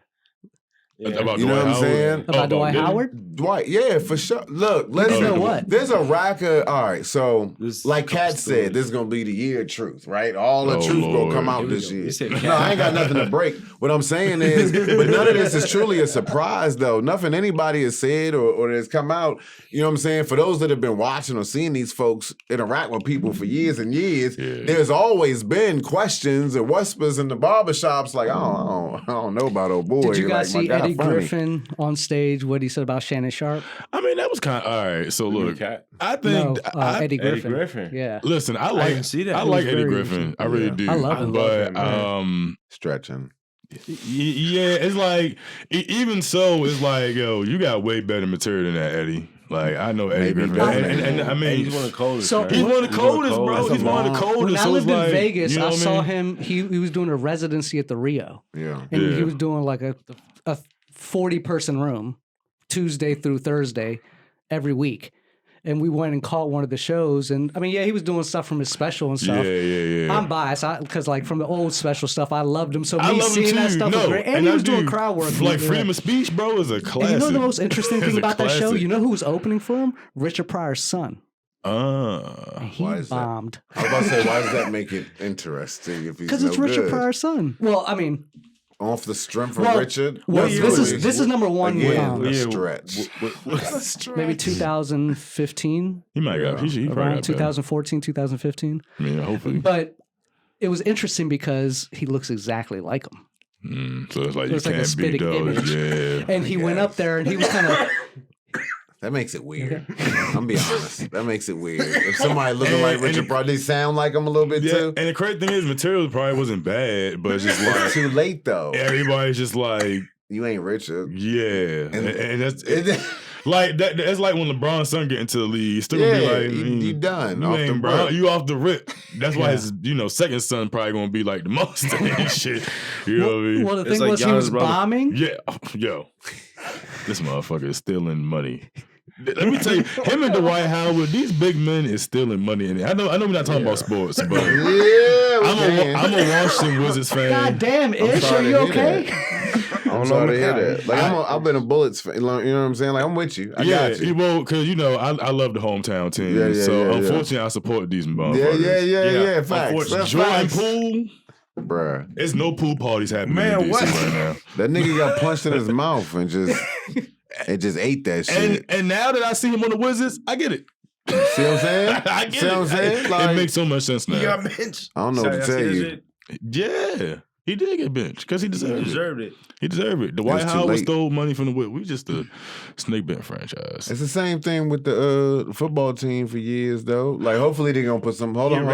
About you know Dwight what I'm saying? About Dwight Howard? Dwight, yeah, for sure. Look, let's know what? There's a rack of, all right, so like Kat said, this is going to be the year of truth, right? All the truth going to come out this year. No, I ain't got nothing to break. What I'm saying is, but none of this is truly a surprise, though. Nothing anybody has said or has come out, you know what I'm saying? For those that have been watching or seeing these folks interact with people for years and years, there's always been questions and whispers in the barbershops like, I don't know about old boy. Did you guys like, see Eddie Griffin on stage, what he said about Shannon Sharp? I mean, that was kind of all right. So look, I think Eddie Griffin. Yeah. Listen, I like Eddie Griffin. I really do. I love him. But stretching. Yeah, it's like even so, it's like you got way better material than that, Eddie. Like I know Eddie Griffin, and I mean he's one of the coldest. He's one of the coldest, bro. He's one of the coldest. When I lived in Vegas, you know I saw him. He was doing a residency at the Rio. Yeah, and he was doing like a 40-person room, Tuesday through Thursday, every week. And we went and caught one of the shows. And I mean, he was doing stuff from his special and stuff. Yeah. I'm biased because, like, from the old special stuff, I loved him. So I me love seeing him that too. stuff was great. And he was doing crowd work. Like Freedom of Speech, bro, is a classic. And you know the most interesting thing about that show? classic. You know who was opening for him? Richard Pryor's son. He why is bombed. That? I was about to say, why does that make it interesting? Because it's Richard Pryor's son. Well, I mean... Off the strength of Richard. Well, this is number one. Again, stretch. Maybe 2015. He might have. He around 2014, 2015. I mean, hopefully. But it was interesting because he looks exactly like him. So it's like it's you like a can't spitting beat those. image. Yeah. And he went up there and he was kind of. That makes it weird. I'm be honest. That makes it weird. If somebody looking like Richard Pryor, they sound like him a little bit too. And the crazy thing is, material probably wasn't bad, but it's just like too late though. Everybody's just like, you ain't Richard. Yeah, and that's like that. It's like when LeBron's son get into the league, still gonna be like, you done. You off ain't the bro. rip. You off the rip. That's why his second son probably gonna be like the most and shit. You know what I mean? Well, the thing was he was bombing. Yeah, yo, this motherfucker is stealing money. Let me tell you, him and Dwight Howard, these big men is stealing money in it. I know we're not talking about sports, but I'm a Washington Wizards fan. God damn, Ish, are you okay? I'm sorry to hear that. Like I've been a Bullets fan. You know what I'm saying? Like I'm with you. I got you. Well, because I love the hometown team. Unfortunately, I support these motherfuckers. Yeah. Facts. Jordan Poole. Bruh. There's no pool parties happening in DC right now. That nigga got punched in his mouth and just ate that shit. And now that I see him on the Wizards, I get it. See what I'm saying? I get it. It makes so much sense now. You got bench. I don't know what to tell you. Yeah. He did get benched because he deserved it. He deserved it. The White House stole money from the whip. We just a snake bent franchise. It's the same thing with the football team for years, though. Like, hopefully they're gonna put some. Hold on. I'm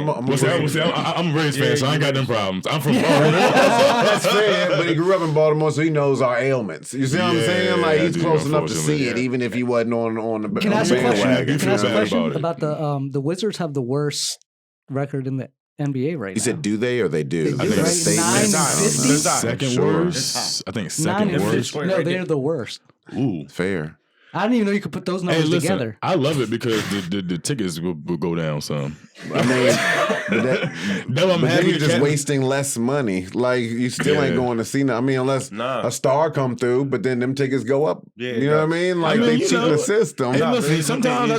a Rays fan, so I ain't got them problems. I'm from Baltimore. That's fair, but he grew up in Baltimore, so he knows our ailments. You see what I'm saying? Like, he's close enough to see it, even if he wasn't on the. Can I ask a question? Can I ask a question about the Wizards have the worst record in the NBA right now? You said do they or they do? They do, right? Second worst. I think second worst. No, they're the worst. Ooh, fair. I didn't even know you could put those numbers together. I love it because the tickets will go down some. I mean, I'm happy you're just wasting less money. Like, you still ain't going to see nothing. I mean, unless a star come through, but then them tickets go up. Yeah, you know what I mean? Like, they cheat the system. Hey, listen, sometimes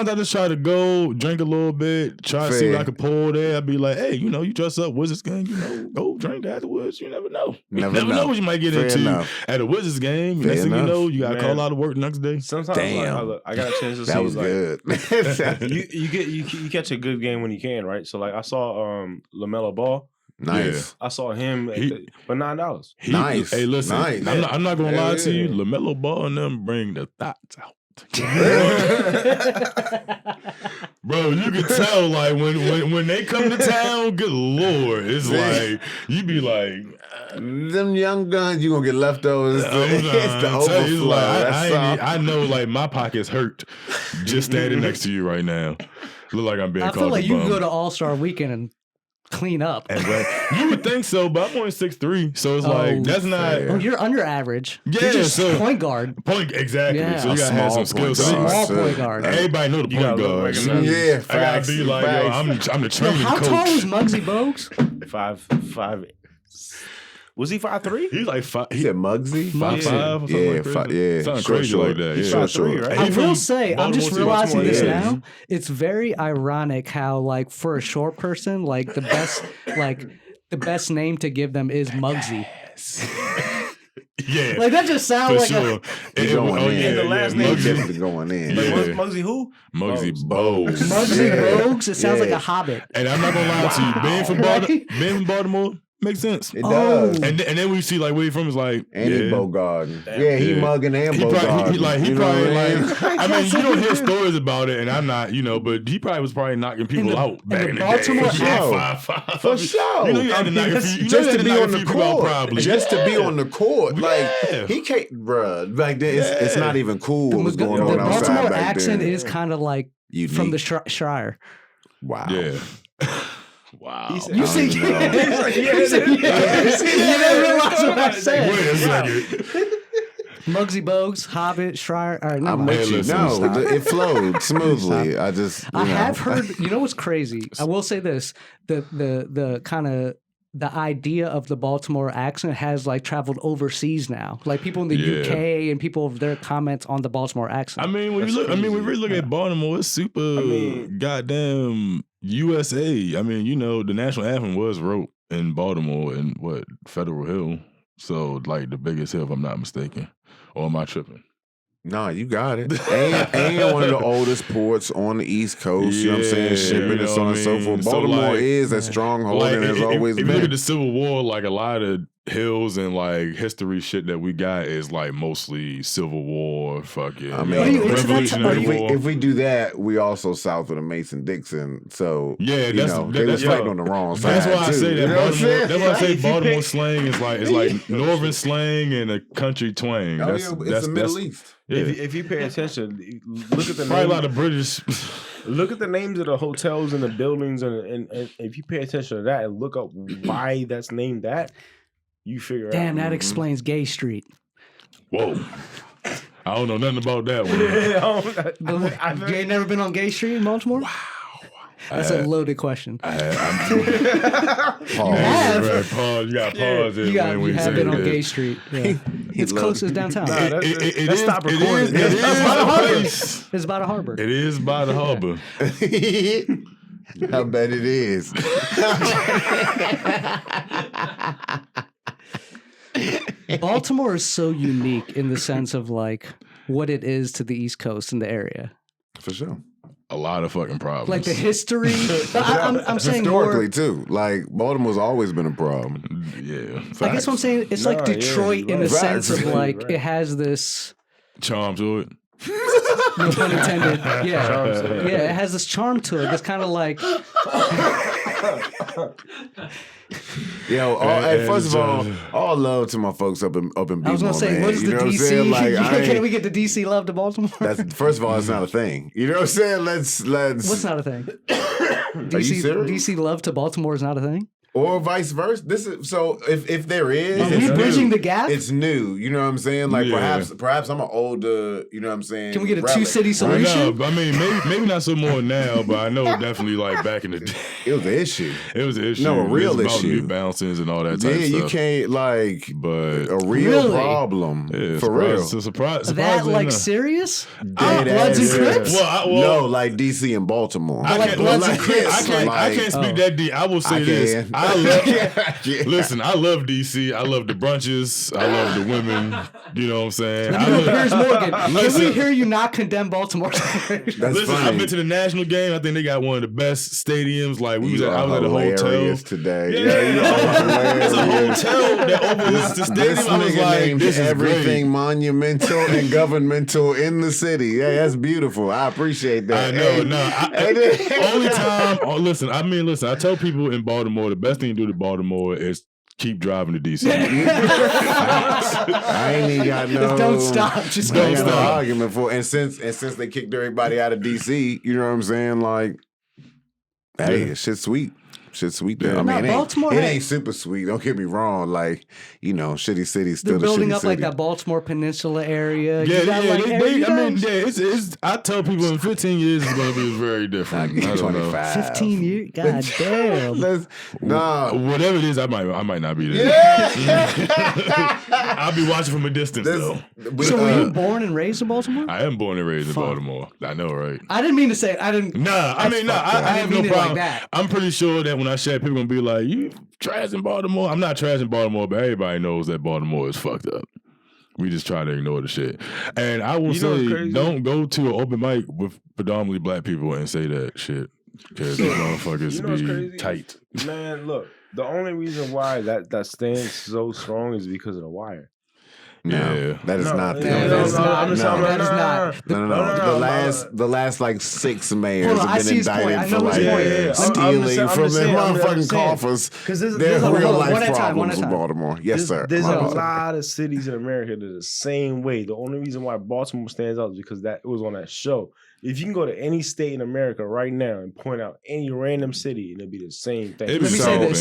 I just try to go drink a little bit, try to see what I can pull there. I'd be like, hey, you dress up Wizards game, go drink afterwards. You never know. Never know what you might get into at a Wizards game. Next thing you know, you got to call out of work the next day. Sometimes I got a chance to see. That was good. You catch a good game when you can, right? So like I saw LaMelo Ball. Nice. I saw him for $9. Nice. Hey, listen. Nice. I'm not gonna lie to you. LaMelo Ball and them bring the thoughts out. Bro, you can tell like when they come to town, good lord, it's like you be like them young guns, you gonna get leftovers. It's the overflow. Like, I know like my pockets hurt just standing next to you right now. Look like I'm being called. I feel like you can go to All-Star Weekend and clean up. You would think so, but I'm only 6'3", so it's like that's not. Oh, you're under average. Yeah, you're just so point guard. Exactly. Yeah. So you gotta have some skills. Small point guard. Everybody know the point guard. Yeah, I gotta be like, yo, I'm the training coach. How tall was Muggsy Bogues? 5'5". Was he 5'3"? He's like 5. He said Muggsy? 5'5" or something like that. Something crazy like that. He's 5'3", right? I will say, I'm just realizing this now. It's very ironic how, like, for a short person, like the best name to give them is Muggsy. Yeah, like that just sounds like sure. The last name definitely going in. Muggsy who? Muggsy Bogues. Muggsy Bogues. It sounds like a hobbit. And I'm not gonna lie to you, being from Baltimore. Makes sense. It does. And then we see like where he from is like Andy Bogarden. Yeah, he mugging and Bogarden. He probably I mean, you don't hear stories about it, and I'm not, but he probably was knocking people out back in the Baltimore day. For sure. You had to knock a few. Just to be on the court. Probably. Just to be on the court. Like he can't, bruh. Back then, it's not even cool what was going on outside back then. The Baltimore accent is kind of like from the Shire. Wow. Yeah. Wow. You see, you didn't realize what I said. Wait a second. Muggsy Bogues, Hobbit, Schreier. All right, I'm with you. No, it flowed smoothly. I have heard. You know what's crazy? I will say this: the kind of the idea of the Baltimore accent has like traveled overseas now. Like people in the UK and people of their comments on the Baltimore accent. I mean, when we really look at Baltimore, it's super goddamn USA. I mean, the national anthem was wrote in Baltimore and Federal Hill. So like the biggest hill, if I'm not mistaken. Or am I tripping? No, you got it. And one of the oldest ports on the East Coast, you know what I'm saying? Shipping and so on and so forth. Baltimore is a stronghold and has always been. If you look at the Civil War, like a lot of hills and like history shit that we got is like mostly Civil War, fucking Revolutionary War. If we do that, we also south of the Mason-Dixon. So yeah, they was fighting on the wrong side. That's why I say that Baltimore. That's why I say Baltimore slang is like northern slang and a country twang. It's the Middle East. Yeah. If you pay attention, look at the probably a lot of British. Look at the names of the hotels and the buildings, and if you pay attention to that and look up why that's named that, you figure out. Damn, that explains Gay Street. Whoa. I don't know nothing about that one. You ain't never been on Gay Street in Baltimore? Wow. That's a loaded question. Pause. You got pause. You have been on Gay Street. Yeah. It's closest downtown. Let's stop recording. It's by the harbor. It is by the harbor. I bet it is. Baltimore is so unique in the sense of like what it is to the East Coast and the area. For sure. a lot of fucking problems. Like the history. I'm saying historically more, too. Like Baltimore's always been a problem. Yeah. I guess what I'm saying, it's like Detroit in the sense of like it has this charm to it. No pun intended. Yeah. Yeah, it has this charm to it. It's kind of like Yo, first of all love to my folks up in Baltimore. I was gonna say, what is the DC? Like, can we get the DC love to Baltimore? That's first of all, it's not a thing. You know what I'm saying? Let's. What's not a thing? Are you serious? DC love to Baltimore is not a thing. Or vice versa. This is so. If there is, are we bridging the gap? It's new. You know what I'm saying? Like perhaps I'm an older. You know what I'm saying? Can we get a two-city solution? No, I mean maybe not so more now, but I know definitely like back in the day, it was an issue. It was an issue. No, a real about issue. Bouncings and all that type of stuff. Yeah, you can't like, but a real problem for real. It's a surprise. That like serious? Bloods and Crips? No, like DC and Baltimore. I can't speak that deep. I will say this. I love. Listen, I love DC. I love the brunches. I love the women. You know what I'm saying? Piers Morgan. Can we hear you not condemn Baltimore? Listen, I've been to the national game. I think they got one of the best stadiums. Like I was at a hotel today. Yeah, it's a hotel that overlooks the stadium. I was like, this is everything great. Monumental and governmental in the city. Yeah, that's beautiful. I appreciate that. I know. Only time. Listen. I tell people in Baltimore, the best thing to do to Baltimore is keep driving to DC. I ain't even got no. Don't stop. Just don't stop. No argument for. And since they kicked everybody out of DC, you know what I'm saying? Like, hey, shit's sweet. Shit's sweet there. I mean, Baltimore it ain't super sweet. Don't get me wrong. Like, you know, shitty city still they're building the shitty up city. like that Baltimore Peninsula area. It's I tell people in 15 years it's going to be very different. I don't know. 15 years? God damn. Whatever it is, I might not be there. Yeah. I'll be watching from a distance though. So were you born and raised in Baltimore? I am born and raised in Baltimore. I know, right? I didn't mean to say it. I have no problem. Like I'm pretty sure that when I share, people gonna be like, "You trashing Baltimore?" I'm not trashing Baltimore, but everybody knows that Baltimore is fucked up. We just try to ignore the shit. And I will say, don't go to an open mic with predominantly black people and say that shit because those motherfuckers be tight. Man, look, the only reason why that stands so strong is because of The Wire. No, that is not. The last like 6 mayors have been indicted for like stealing from their motherfucking coffers. Because there's real life problems in Baltimore. Yes, sir. There's a lot of cities in America that are the same way. The only reason why Baltimore stands out is because it was on that show. If you can go to any state in America right now and point out any random city, and it'll be the same thing. Let me say this.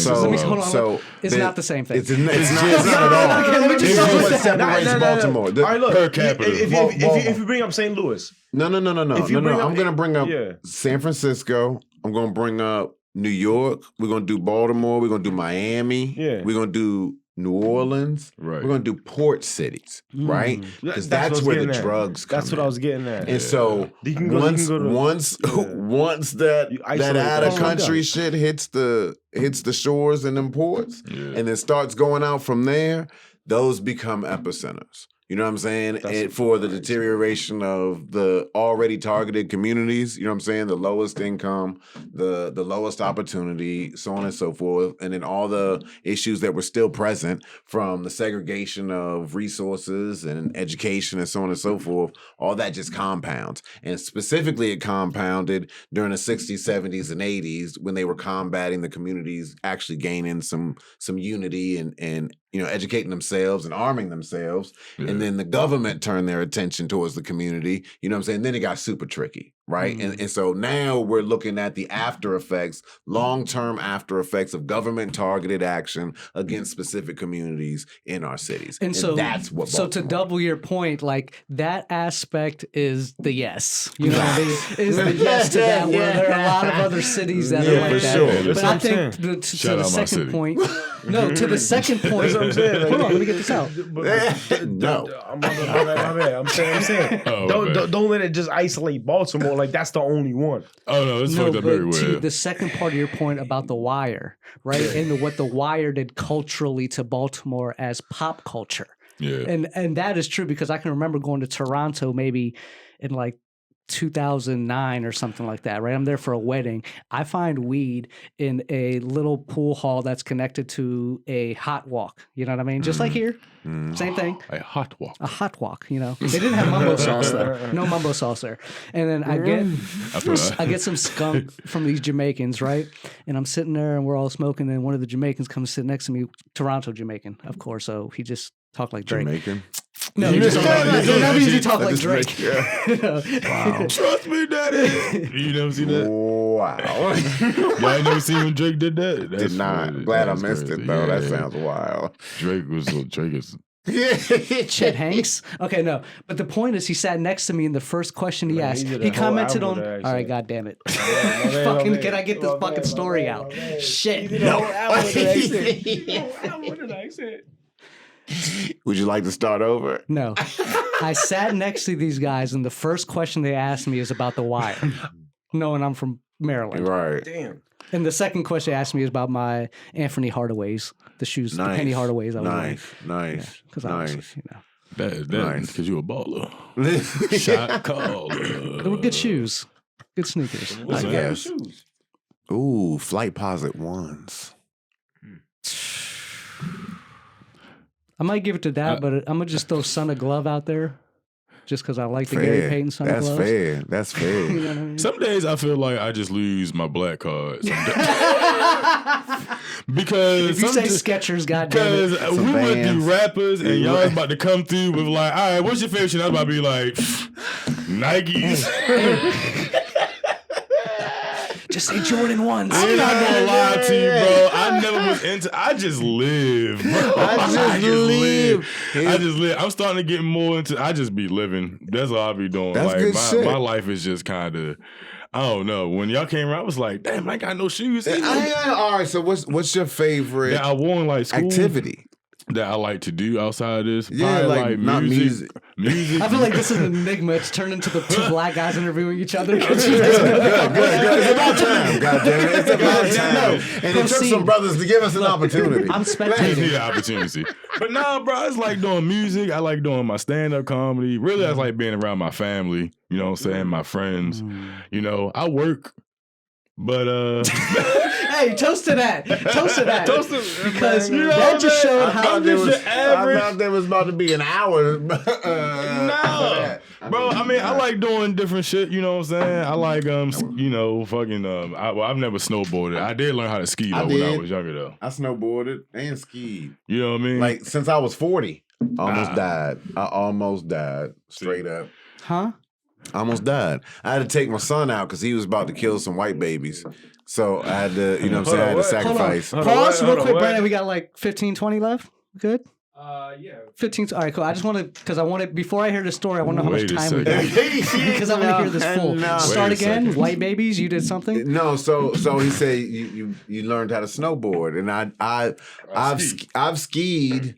It's not the same thing. It's not at all. Let me just say what separates Baltimore. All right, look. Per capita. If you bring up St. Louis. No. I'm going to bring up San Francisco. I'm going to bring up New York. We're going to do Baltimore. We're going to do Miami. Yeah. We're going to do New Orleans. Right. We're going to do port cities, right? Because that's where the drugs come. That's what I was getting at. And so once that out of country shit hits the shores and them ports, and then starts going out from there, those become epicenters. You know what I'm saying? For the deterioration of the already targeted communities, you know what I'm saying? The lowest income, the lowest opportunity, so on and so forth. And then all the issues that were still present from the segregation of resources and education and so on and so forth, all that just compounds. And specifically it compounded during the 60s, 70s, and 80s when they were combating the communities actually gaining some unity and educating themselves and arming themselves. Yeah. And then the government turned their attention towards the community. You know what I'm saying? Then it got super tricky, right? Mm-hmm. And so now we're looking at the after effects, long-term after effects of government-targeted action against specific communities in our cities. And so that's what Baltimore. So to double your point, like that aspect is the yes. You know what I mean? Is the yes to that where there are a lot of other cities that are like that. Sure. But I think to the second point, to the second point, hold on, let me get this out. No. I'm saying. Don't let it just isolate Baltimore like that's the only one. Oh no, it's fucked up everywhere. To the second part of your point about The Wire, right? And what The Wire did culturally to Baltimore as pop culture. Yeah. And that is true because I can remember going to Toronto maybe in like 2009 or something like that, right? I'm there for a wedding. I find weed in a little pool hall that's connected to a hot walk. You know what I mean? Just like here. Same thing. A hot walk. A hot walk, you know. They didn't have mumbo sauce though. No mumbo sauce there. And then I get some skunk from these Jamaicans, right? And I'm sitting there and we're all smoking, and one of the Jamaicans comes sit next to me, Toronto Jamaican, of course. So he just talked like Drake. Jamaican? No, he just never easy talk like Drake. Wow. Trust me, daddy. You never see that? Wow. Y'all ain't never seen when Drake did that? Did not. Glad I missed it though. That sounds wild. Drake is Chet Hanks. Okay, no. But the point is, he sat next to me, and the first question he asked, he commented on. All right, God damn it! Fucking, can I get this fucking story out? Shit. No. Would you like to start over? No. I sat next to these guys, and the first question they asked me is about The Wire, knowing I'm from Maryland. Right. Damn. And the second question they asked me is about my Anthony Hardaways, the shoes, the Penny Hardaways. Nice. Because obviously, you know. That's because you a baller. Shot caller. They were good shoes. Good sneakers. I guess. Ooh, Flight Posit ones. I might give it to that, but I'm going to just throw Son of Glove out there. Just because I like the Gary Payton Son of Gloves. That's fair. You know what I mean? Some days I feel like I just lose my black card. Because if you say Skechers, goddamn it. Because we went through rappers and y'all about to come through with like, all right, what's your favorite shit? I was about to be like, Nikes. Just say Jordan 1s. I'm not gonna lie to you, bro. I never was into. I just live, bro. I just live. I'm starting to get more into. I just be living. That's all I be doing. That's like good shit. My life is just kind of. I don't know. When y'all came around, I was like, damn, I ain't got no shoes. All right. So what's your favorite that I wore in like school activity that I like to do outside of this? Yeah, like not music. I feel like this is an enigma. It's turned into the two black guys interviewing each other. Good. It's about time, goddamn it. It's about time. And it took some brothers to give us an opportunity. I'm spectating. Opportunity. But nah, bro, it's like doing music. I like doing my stand-up comedy. Really, I like being around my family. You know what I'm saying? My friends. You know, I work. But hey, toast to that. Toast to that. Because that just showed how I thought there was about to be an hour. No. Bro, I mean, I like doing different shit, you know what I'm saying? I like you know, fucking I've never snowboarded. I did learn how to ski though when I was younger though. I snowboarded and skied. You know what I mean? Like since I was 40. I almost died. Straight up. Huh? I almost died. I had to take my son out because he was about to kill some white babies. So I had to, you know what I'm saying? I had to sacrifice. Pause real quick, Brandon. We got like 15, 20 left. Good? Yeah. 15. All right, cool. I just want to, because I want to, before I hear the story, I want to know how much time we got. Because I want to hear this full. Start again. White babies, you did something? No, so he said you learned how to snowboard. And I've skied.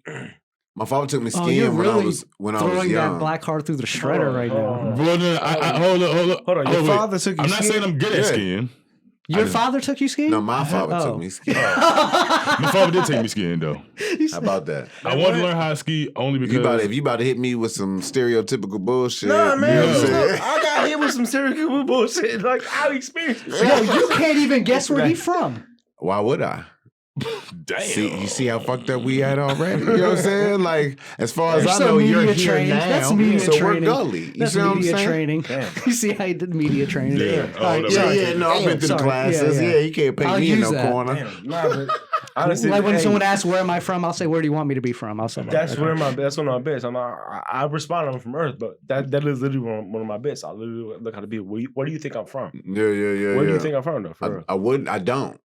My father took me skiing when I was young. Throwing that black heart through the shredder right now. Bro, hold on. Your father took you I'm not saying I'm good at skiing. Your father took you skiing? No, my father took me skiing. My father did take me skiing though. How about that? I wanted to learn how to ski only because if you about to hit me with some stereotypical bullshit. Nah, man, you know what I'm saying? I got hit with some stereotypical bullshit. Like I experienced. Yo, you can't even guess where he's from. Why would I? Damn. You see how fucked up we had already? You know what I'm saying? Like, as far as I know, you're here trained. now. That's media so training. We're gully. You That's see what media I'm saying? training. You see how he did media training. Yeah. No, I've been through the classes. Yeah, you can't pay me in no corner. Damn, nah, but honestly, like when someone asks where am I from, I'll say, where do you want me to be from? I'll say that's where that's one of my bits. I respond, I'm from Earth, but that is literally one of my bits. I literally look how to be. Where do you think I'm from? Yeah. Where do you think I'm from though? For real? I don't.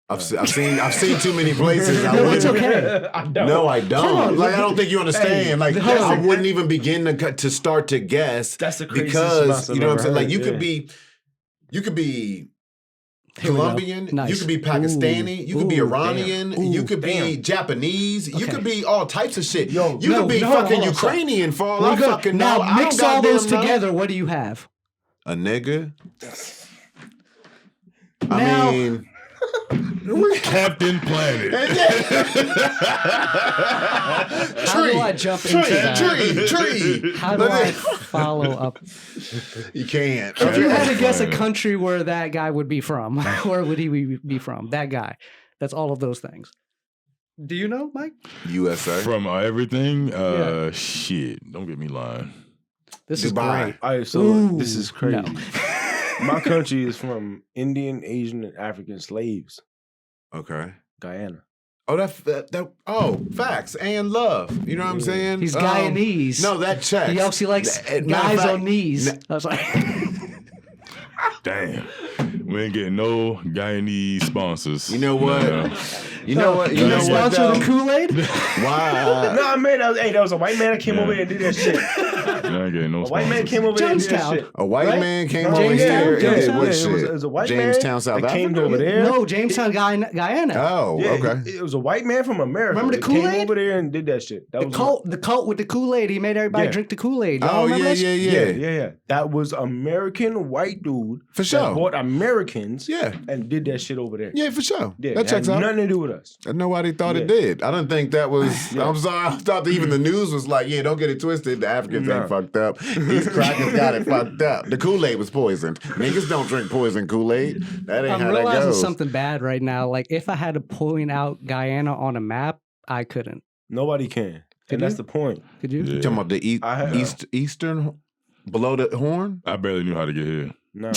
I've seen too many places. No, it's okay. I don't. No, I don't. Like I don't think you understand. Hey, like I wouldn't even begin to start to guess. That's the craziest because you know what I'm saying. Like you heard, could be Colombian. Nice. You could be Pakistani. You could be Iranian. Damn. You could be Japanese. You could be all types of shit. Yo, you could be fucking Ukrainian for all I fucking know. Now mix all those together. What do you have? A nigga. Now, I mean. Captain Planet. How do I jump into that? Tree. How do I follow up? You can't. If you had to guess a country where that guy would be from, where would he be from? That guy. That's all of those things. Do you know, Mike? USA. From everything? Shit. Don't get me lying. This is Dubai. great. All right, so this is crazy. No. My country is from Indian, Asian, and African slaves. Okay. Guyana. Oh, facts and love. You know what I'm saying? He's Guyanese. No, that checks. He also likes guys on knees. I was like, Damn. We ain't getting no Guyanese sponsors. You know what? No. You know what? You know what? sponsor Though? the Kool-Aid? Why? Nah, man, that was a white man that came over here and did that shit. I ain't getting no A white man sponsors. came over here and did that Jamestown. shit. A white Right? man came No, over Jamestown? here and did Jamestown? what It shit? was a white Jamestown, man South that came Africa? over there. No, Jamestown, Guyana. Oh, Yeah, okay. it was a white man from America. Remember the that came Kool-Aid? over there and did that shit. That The cult with the Kool-Aid. He made everybody Yeah. drink the Kool-Aid. Y'all Oh, remember yeah, this? yeah. That was American white dude For that sure. bought Americans Yeah. and did that shit over there. Yeah, for sure. Yeah, That it checks had out. nothing to do with us. Nobody thought it Yeah. did. I didn't think that was. I'm sorry. I thought that even the news was like, yeah, don't get it twisted. The Africans ain't fucked up. These crackers got it fucked up. The Kool-Aid was poisoned. Niggas don't drink poison Kool-Aid. That ain't I'm how that realizing goes. something bad right now. Like, if I had to point out Guyana on a map, I couldn't. Nobody can. Could And that's you? the point. Could you? Yeah. You talking about the I have- eastern below the horn? I barely knew how to get here. No.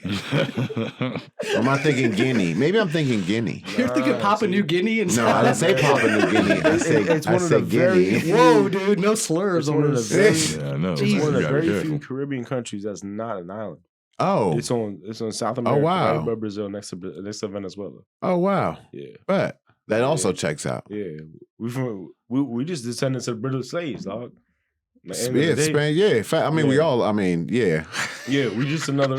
Or am I thinking Guinea? Maybe I'm thinking Guinea. You're thinking Papua New Guinea and No, I didn't say Papua New Guinea. I It's one of the said very Guinea. Whoa, dude, no slurs It's on one of the this. very- Yeah, I know. It's You one of the gotta very be careful. few Caribbean countries that's not an island. Oh, It's on South America. wow. Right by Brazil, next to Venezuela. oh wow. Yeah, But that also checks out. yeah. We just descendants of British slaves, dog. At the end of Yeah, the day, Spain. Yeah, I mean, we Yeah. all. I mean, yeah. yeah. We just another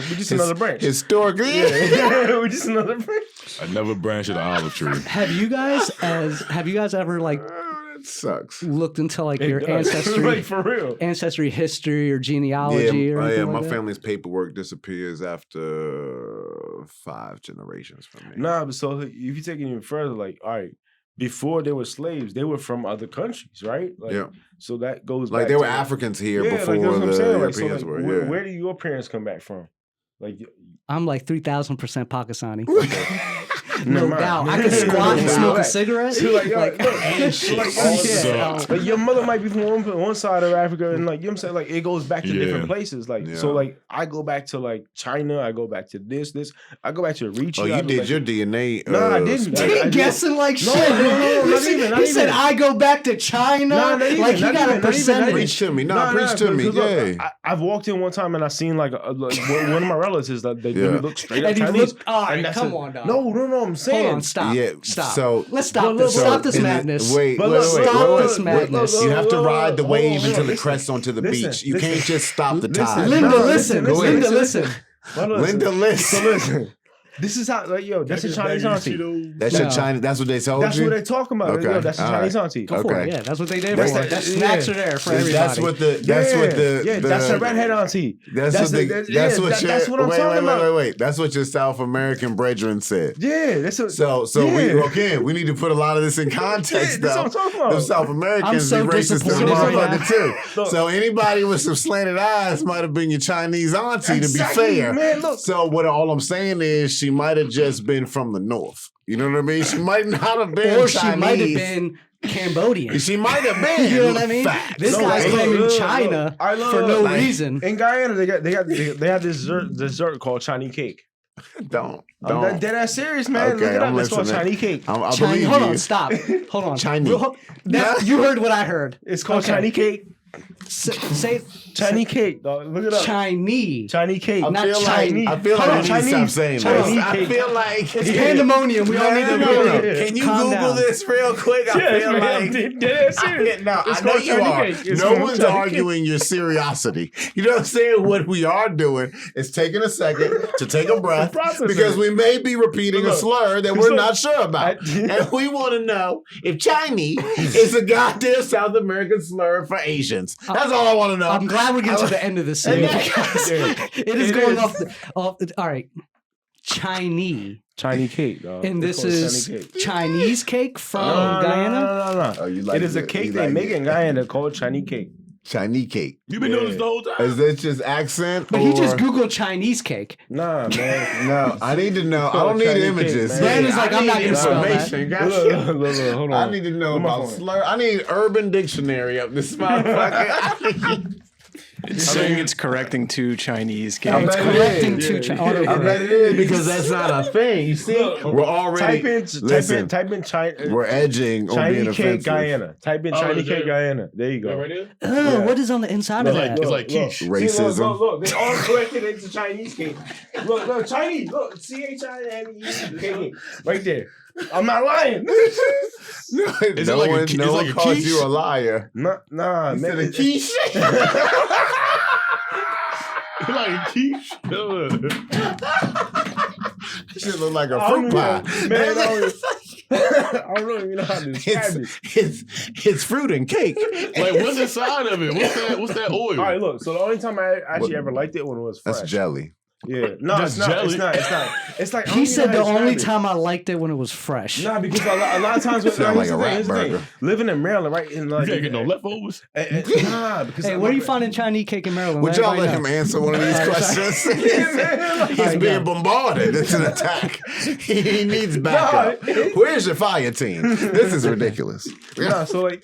branch. Historically, Yeah, we just another branch. Another branch of the olive tree. Have you guys ever like that sucks. looked into like It your does. ancestry, like for real. ancestry history or genealogy or anything my like that? family's paperwork disappears after 5 generations from me. Nah, but so if you take it even further, like, all right, before they were slaves, they were from other countries, right? Like, Yeah. So that goes Like back there were to, Africans here yeah, before like, that's what I'm the saying. Like, so, Europeans like, were. Yeah. where do your parents come back from? Like, I'm like 3,000% Pakistani. Never No mind. doubt. I could squat and smoke a Like, cigarette. so, like, yo, Like, Sucks. like your mother might be from one side of Africa, and like you know what I'm saying, like it goes back to Yeah. different places. Like Yeah. so, like I go back to like China, I go back to this, I go back to Ricci. Oh, I you go did back your to- DNA. No, I didn't. split. I He did. guessing like shit. no, not even, not he said, even. I go back to China. Nah, not even, like he not got even, a not even, not percentage. Preach to me. No, Nah, preach to me. 'cause look, Yeah. I've walked in one time and I seen like one of my relatives that they really look straight up And he Chinese. looked, all right, And that's come it. on, dog. No, I'm saying. Hold on, stop. Yeah, Stop. so- Let's stop this. so Stop this in the- madness. Wait, But wait, look, wait, stop wait, this wait, madness. You have to ride the wave hold on, until it listen, crests onto the listen, beach. You listen. can't just stop the Listen, tide. Linda, No, listen. listen, Linda, listen. listen. Linda, listen. So listen. This is how, like, yo, that's a Chinese auntie. That's your China. That's what they told That's you. what they talking about. Okay, Yo, that's a all Chinese right. auntie. Go for it. Okay. Yeah, that's what they did That's for the- it. That snacks are there for everybody. That's what the. That's what the. Yeah, the, that's a redhead auntie. That's what the. That's what your. That's what I'm wait, talking about. wait. That's what your South American brethren said. Yeah, that's what. So yeah. we need to put a lot of this in context, Yeah, that's though. what I'm talking about. The South Americans so be racist as a disappointed right motherfucker now. too. Look. So anybody with some slanted eyes might have been your Chinese auntie. Exactly, to be fair, man, look. So what all I'm saying is she might have just been from the north. You know what I mean? She might not have been Or Chinese. she might have been Cambodian. She might have been. You know what I mean? Facts. This No, guy's look, claiming look, China I love- for no like- reason. In Guyana, they had this dessert called Chinese cake. Don't. I'm dead ass serious, man. Okay, Look it I'm up. It's called listening. Chinese cake. I Chinese. believe Hold you. on, stop. Hold on. Chinese. You heard what I heard. It's called Okay. Chinese cake. Say Chinese cake, dog. Look it up. Chinese. Chinese cake. Not feel Chinese. I feel Hold like on, we need to stop Chinese. saying Chinese this. I cake. feel like It's pandemonium. We all need to really Can you calm Google down. this real quick? I Yes, feel man, like I'm dead ass serious. No, It's I know called you Chinese are. cake. It's No called one's Chinese arguing your seriosity. You know what I'm saying? What we are doing is taking a second to take a breath Process because it. we may be repeating a Look, slur that we're not sure about. And we want to know if Chinese is a goddamn South American slur for Asians. That's all I want to know. I'm glad we're getting to the end of this scene And because yeah. it is It going is. off. All right. Chinese. Chinese cake, dog. And It's this called is Chinese cake from No, Guyana? Oh, you like it is a cake they make in Guyana called Chinese cake. Chinese cake. You been doing this the whole time? Is that just accent? But he just Googled Chinese cake. Nah, man. No, I need to know. I don't need Chinese images. cake, man is like, I'm not gonna spell that. information. Gotcha. Look, hold on. I need to know about slur. I need Urban Dictionary up this motherfucker. It's saying it's correcting to Chinese cake. It's correcting to Chinese. I bet it is because that's not a thing. You see, we're already Type in China. We're edging on being Chinese cake offensive. Guyana. Type in Chinese cake Guyana. There you go. Right there? What is on the inside of that? It's like quiche. Racism. See, look, they all corrected into Chinese cake. Look, Chinese. Look, CHINESE. Right there. I'm not lying. No one calls you a liar. Nah, man. Instead of quiche. Like a quiche. Shit look like a fruit pie. Man, I don't even know how to describe it. It's fruit and cake. Like, what's inside of it? What's that oil? All right, look. So the only time I actually ever liked it when it was fresh. That's jelly. Yeah, no, That's it's not. jelly. It's not. It's like He said the only time. time I liked it when it was fresh. Nah, because a lot of times, Sound like a rat burger. living in Maryland, right? In like, You can't get no leftovers. Nah, because Hey, where are you finding Chinese cake in Maryland? Would y'all let him answer one of these questions? He's being bombarded. It's an attack. He needs backup. Where's your fire team? This is ridiculous. Nah, so like,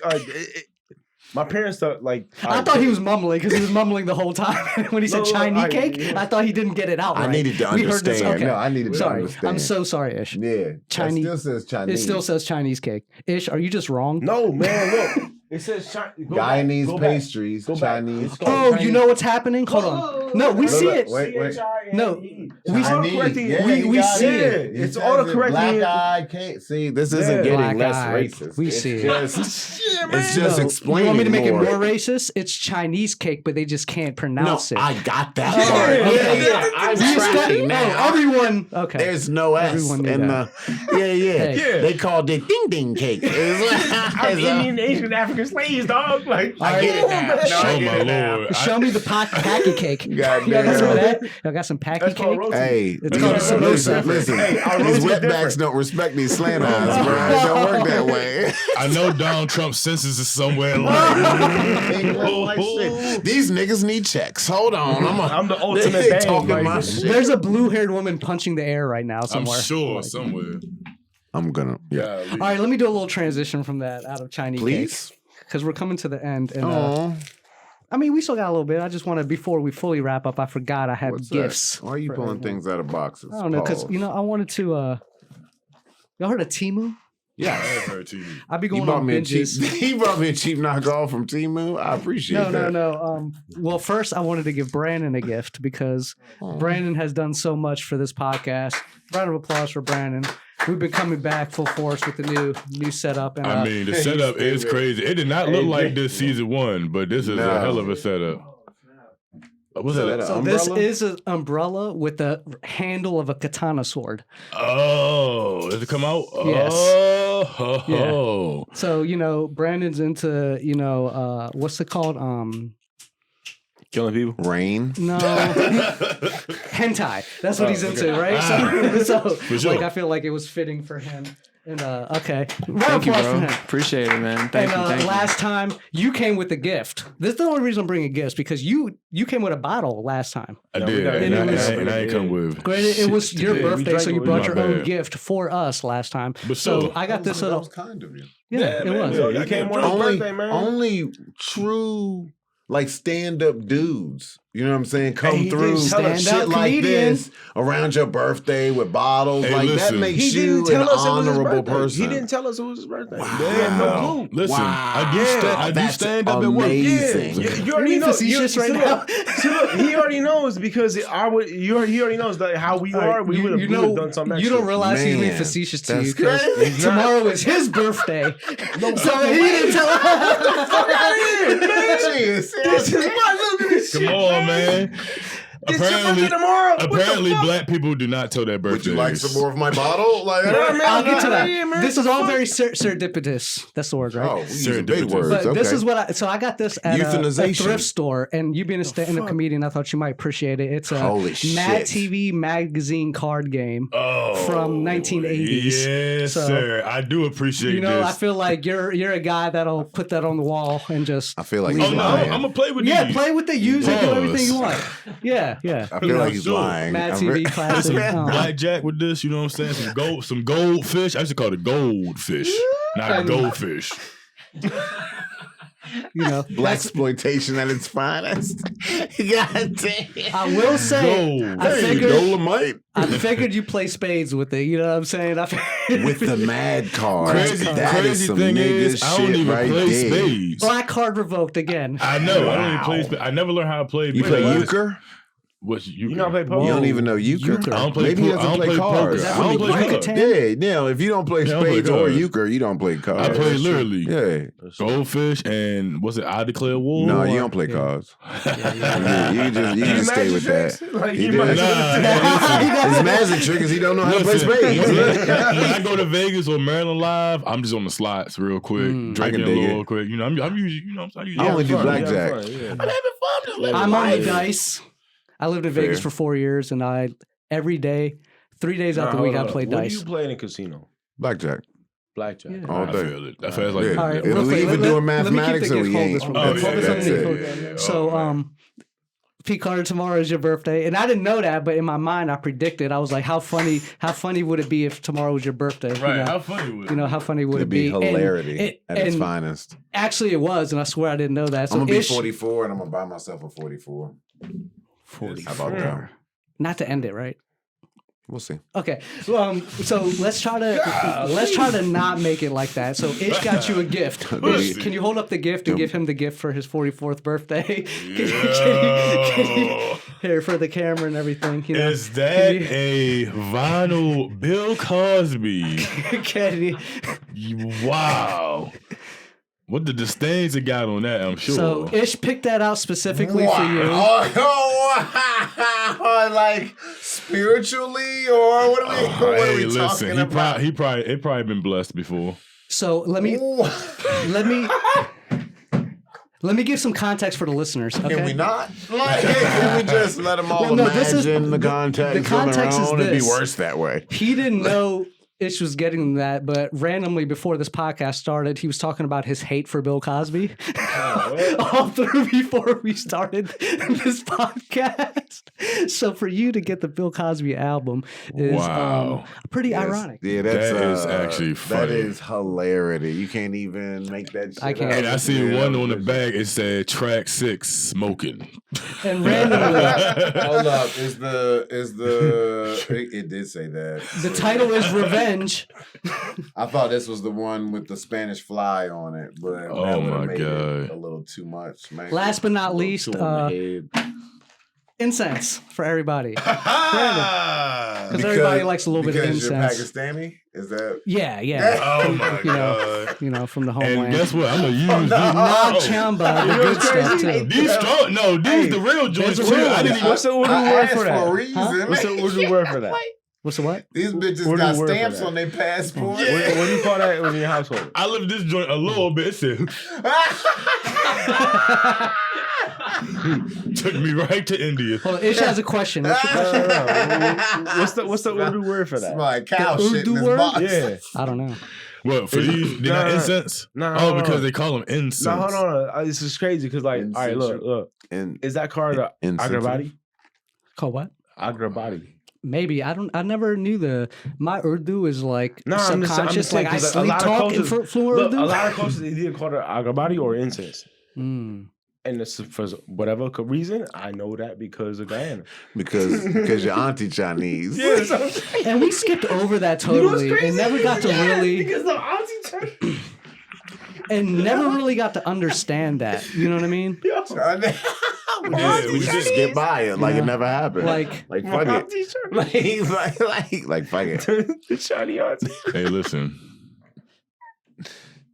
my parents thought like I thought he was mumbling because he was mumbling the whole time when he said Chinese cake. I thought he didn't get it out. I right. needed to We heard this. understand. Okay. No, I needed to Sorry, understand. I'm so sorry, Ish. Yeah. Chinese. It still says Chinese. It still says Chinese cake. Ish, are you just wrong? no, man, look, it says Chinese. Guyanese pastries, Go back. Chinese. It's called Oh, Chinese. you know what's happening? Hold on. No, we see it. Wait. No, we Chinese. we see it. It's autocorrecting. Black-eyed cake. See, this isn't getting Black less eyed. racist. We It's see it. just, it's just No, explaining you want me to make more. it more racist? It's Chinese cake, but they just can't No, pronounce it. I got that Oh, part. okay. Yeah. I'm You tracking studied- now. everyone. Okay. There's no S Everyone knew in that. the. Yeah. Yeah. They called it ding ding cake. I'm Indian, Asian, African slaves, dog. Like, I get it now. No, I Oh get my it now. lord. Show me the packy cake. God Y'all got some of damn. that? Y'all got some packy That's called cake? roti. Hey, It's called a samosa. listen. Hey, our These roads are wetbacks different. don't respect these slant eyes, bro. It don't work that way. I know Donald Trump's census is somewhere like. These niggas need checks. Hold on, I'm the ultimate they bang, talking like, my shit. There's a blue-haired woman punching the air right now I'm somewhere. sure somewhere. I'm gonna. Yeah. All right, let me do a little transition from that out of Chinese Please. because we're coming to the end. And Aw. I mean, we still got a little bit. I just want to, before we fully wrap up, I forgot I had What's gifts. that? Why are you for pulling everyone. things out of boxes? I don't know, because Pause. I wanted to. Y'all heard of Temu? Yeah, I have heard TV. I be He going brought on me a cheap. binges. He brought me a cheap knockoff from Temu. I appreciate that. No. Well, first I wanted to give Brandon a gift because Brandon has done so much for this podcast. Round of applause for Brandon. We've been coming back full force with the new setup. And I mean, the setup is crazy. It did not look like this season one, but this is a No. hell of a setup. What's that? so this is an umbrella with the handle of a katana sword. Oh, does it come out? Yes. Oh. So Brandon's into what's it called? killing people. Rain. No, hentai. That's what he's into, right? So sure. like I feel like it was fitting for him. And okay, Thank you, applause for bro. him. Appreciate it, man. Thank you. Thank you. Last time you came with a gift. This is the only reason I'm bringing gifts because you came with a bottle last time. I did, and I ain't come with. Granted, it was your birthday, so you brought your My own bad. gift for us last time. But So still. I got this That little. was kind of you. Yeah, it was. You came on his birthday, man. Only true like stand-up dudes. You know what I'm saying? Come Hey, he through did stand-up shit like comedian. this around your birthday with bottles. Hey, like that listen. makes He you didn't an tell us it was his honorable birthday. person. He didn't tell us it was his birthday. Wow. Yeah, no clue. Listen, I do That's stand up at work. amazing. Yeah, you already being know. facetious right now. Look, he already knows because he already knows that how we are. We would have done something. You don't realize he's being Man, facetious to that's you because crazy. tomorrow is his birthday. So he didn't tell us. This is my little Come on, man. Apparently, black people do not tell their birthdays. Would you like some more of my bottle? Like, I'll get to that. This is all very serendipitous. That's the word, right? Oh, using big words. But okay. this is what I got this at a thrift store, and you being a stand-up comedian, I thought you might appreciate it. It's a Mad TV magazine card game from 1980s. Yes, sir. I do appreciate You know, this. I feel like you're a guy that'll put that on the wall and just. I feel like I'm gonna play with these. Yeah, play with it, use it, do everything you want. Yeah. I feel like he's lying. Mad TV classic. Blackjack with this, you know what I'm saying? Some goldfish. I used to call it goldfish, not goldfish. You know, black exploitation at its finest. God damn. I will say, Dolomite. I figured you play spades with it. You know what I'm saying? With the mad card. Crazy thing is, I don't even play spades. Black card revoked again. I know. Wow. I don't even play spades. I never learned how to play. You play euchre? What's euchre? You don't play poker? You don't even know euchre? I don't play. Maybe he doesn't play cards. I don't play cards. Yeah, now if you don't play spades or euchre, you don't play cards. I play literally. Yeah, goldfish and what's it? I declare war. No, you don't play cards. You just stay with that. His magic trick is he don't know how to play spades. When I go to Vegas or Maryland Live, I'm just on the slots real quick, drinking a little quick. You know, I'm usually, you know, I only do blackjack. I'm having fun. I'm on the dice. I lived in Vegas for 4 years, and every day, 3 days out the week, I played dice. What do you play in a casino? Blackjack. Blackjack. All day. I feel it. That feels like yeah. All right, If we even doing mathematics, or we ain't. So, Pcarter, tomorrow is your birthday, and I didn't know that, but in my mind, I predicted. I was like, "How funny would it be if tomorrow was your birthday?" Right? You know, how funny would it? You know, how funny would It'd be hilarity at its finest. Actually, it was, and I swear I didn't know that. So I'm gonna be 44, and I'm gonna buy myself a 44. 44. How about that? Not to end it, right? We'll see. Okay, so let's try to not make it like that. So Ish got you a gift. Ish, can you hold up the gift and give him the gift for his 44th birthday? Can you here for the camera and everything? You know? Is that a vinyl Bill Cosby? Wow. What the disdains it got on that, I'm sure. So Ish picked that out specifically for you. Like spiritually, or what are we talking about? It probably been blessed before. So let me give some context for the listeners. Okay? Can we not? Can we just let them all imagine the context? The context is this. It'd be worse that way. He didn't know Ish was getting that, but randomly before this podcast started, he was talking about his hate for Bill Cosby all through before we started this podcast. So for you to get the Bill Cosby album is pretty ironic. Yeah, that is actually funny. That is hilarity. You can't even make that shit I can't. And I see one on the bag. It said track 6, smoking. And randomly, hold up, it did say that. The title is Revenge. I thought this was the one with the Spanish fly on it, but oh my god, a little too much, man. Last but not least, incense for everybody. Because everybody likes a little bit of incense. Because you're Pakistani? Is that? Yeah. Oh my god. You know, from the homeland. And guess what? I'm gonna use chamba, the good stuff too. These strong, these the real joints too. What's the Urdu word for that? What's the Urdu word for that? What's the what? These bitches got stamps on their passport. Yeah. What do you call that in your household? I lived this joint a little bit. It said, took me right to India. Well, Ish has a question. What's your question? What's the Urdu word for that? It's like cow the shit in this word? box. Yeah. I don't know. What, for these? They're not incense? No. Because they call them incense. No, hold on. This is crazy because, like, all right, look. Is that card Agrabadi? Called what? Agrabadi. Maybe I never knew my Urdu is like subconscious. I'm like I sleep talk in fluent Urdu. A lot of cultures either call it Agrabadi or incense. Mm. And it's for whatever reason, I know that because of Diana. Because your auntie Chinese. Yes. And we skipped over that totally and never got to really. Because of auntie Chinese. And never really got to understand that. You know what I mean? We just get by it like it never happened. Like fuck it. Like fuck it. The Chinese auntie. Hey, listen.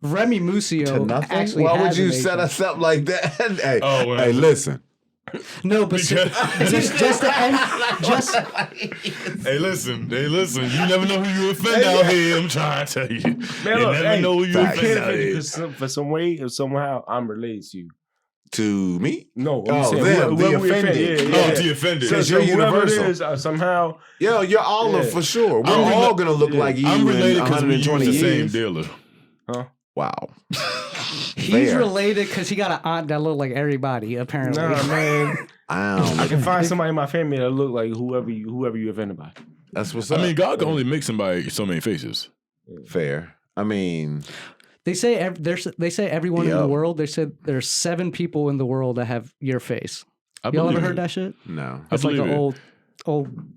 Remy Musio actually Why would has you an set agent. us up like that? Hey, Oh, well, hey, listen. No, but just to end, just. Hey, listen. You never know who you offend out here. I'm trying to tell you. Man, look, never know who you offend out here. For some way or somehow, I'm related to you. To me? No, I'm saying the offended. The offended. So you're universal. It is, somehow. Yo, you're all for sure. We're all gonna look like you. I'm related because we use 120 the years. same dealer. Huh? Wow. He's Fair. related because he got an aunt that look like everybody. Apparently, Nah, man. I can find somebody in my family that look like whoever you offended by. That's what's up. I mean, God can only make somebody so many faces. Fair. I mean, they say everyone in the world. They said there's 7 people in the world that have your face. Y'all ever heard that shit? No. That's like an old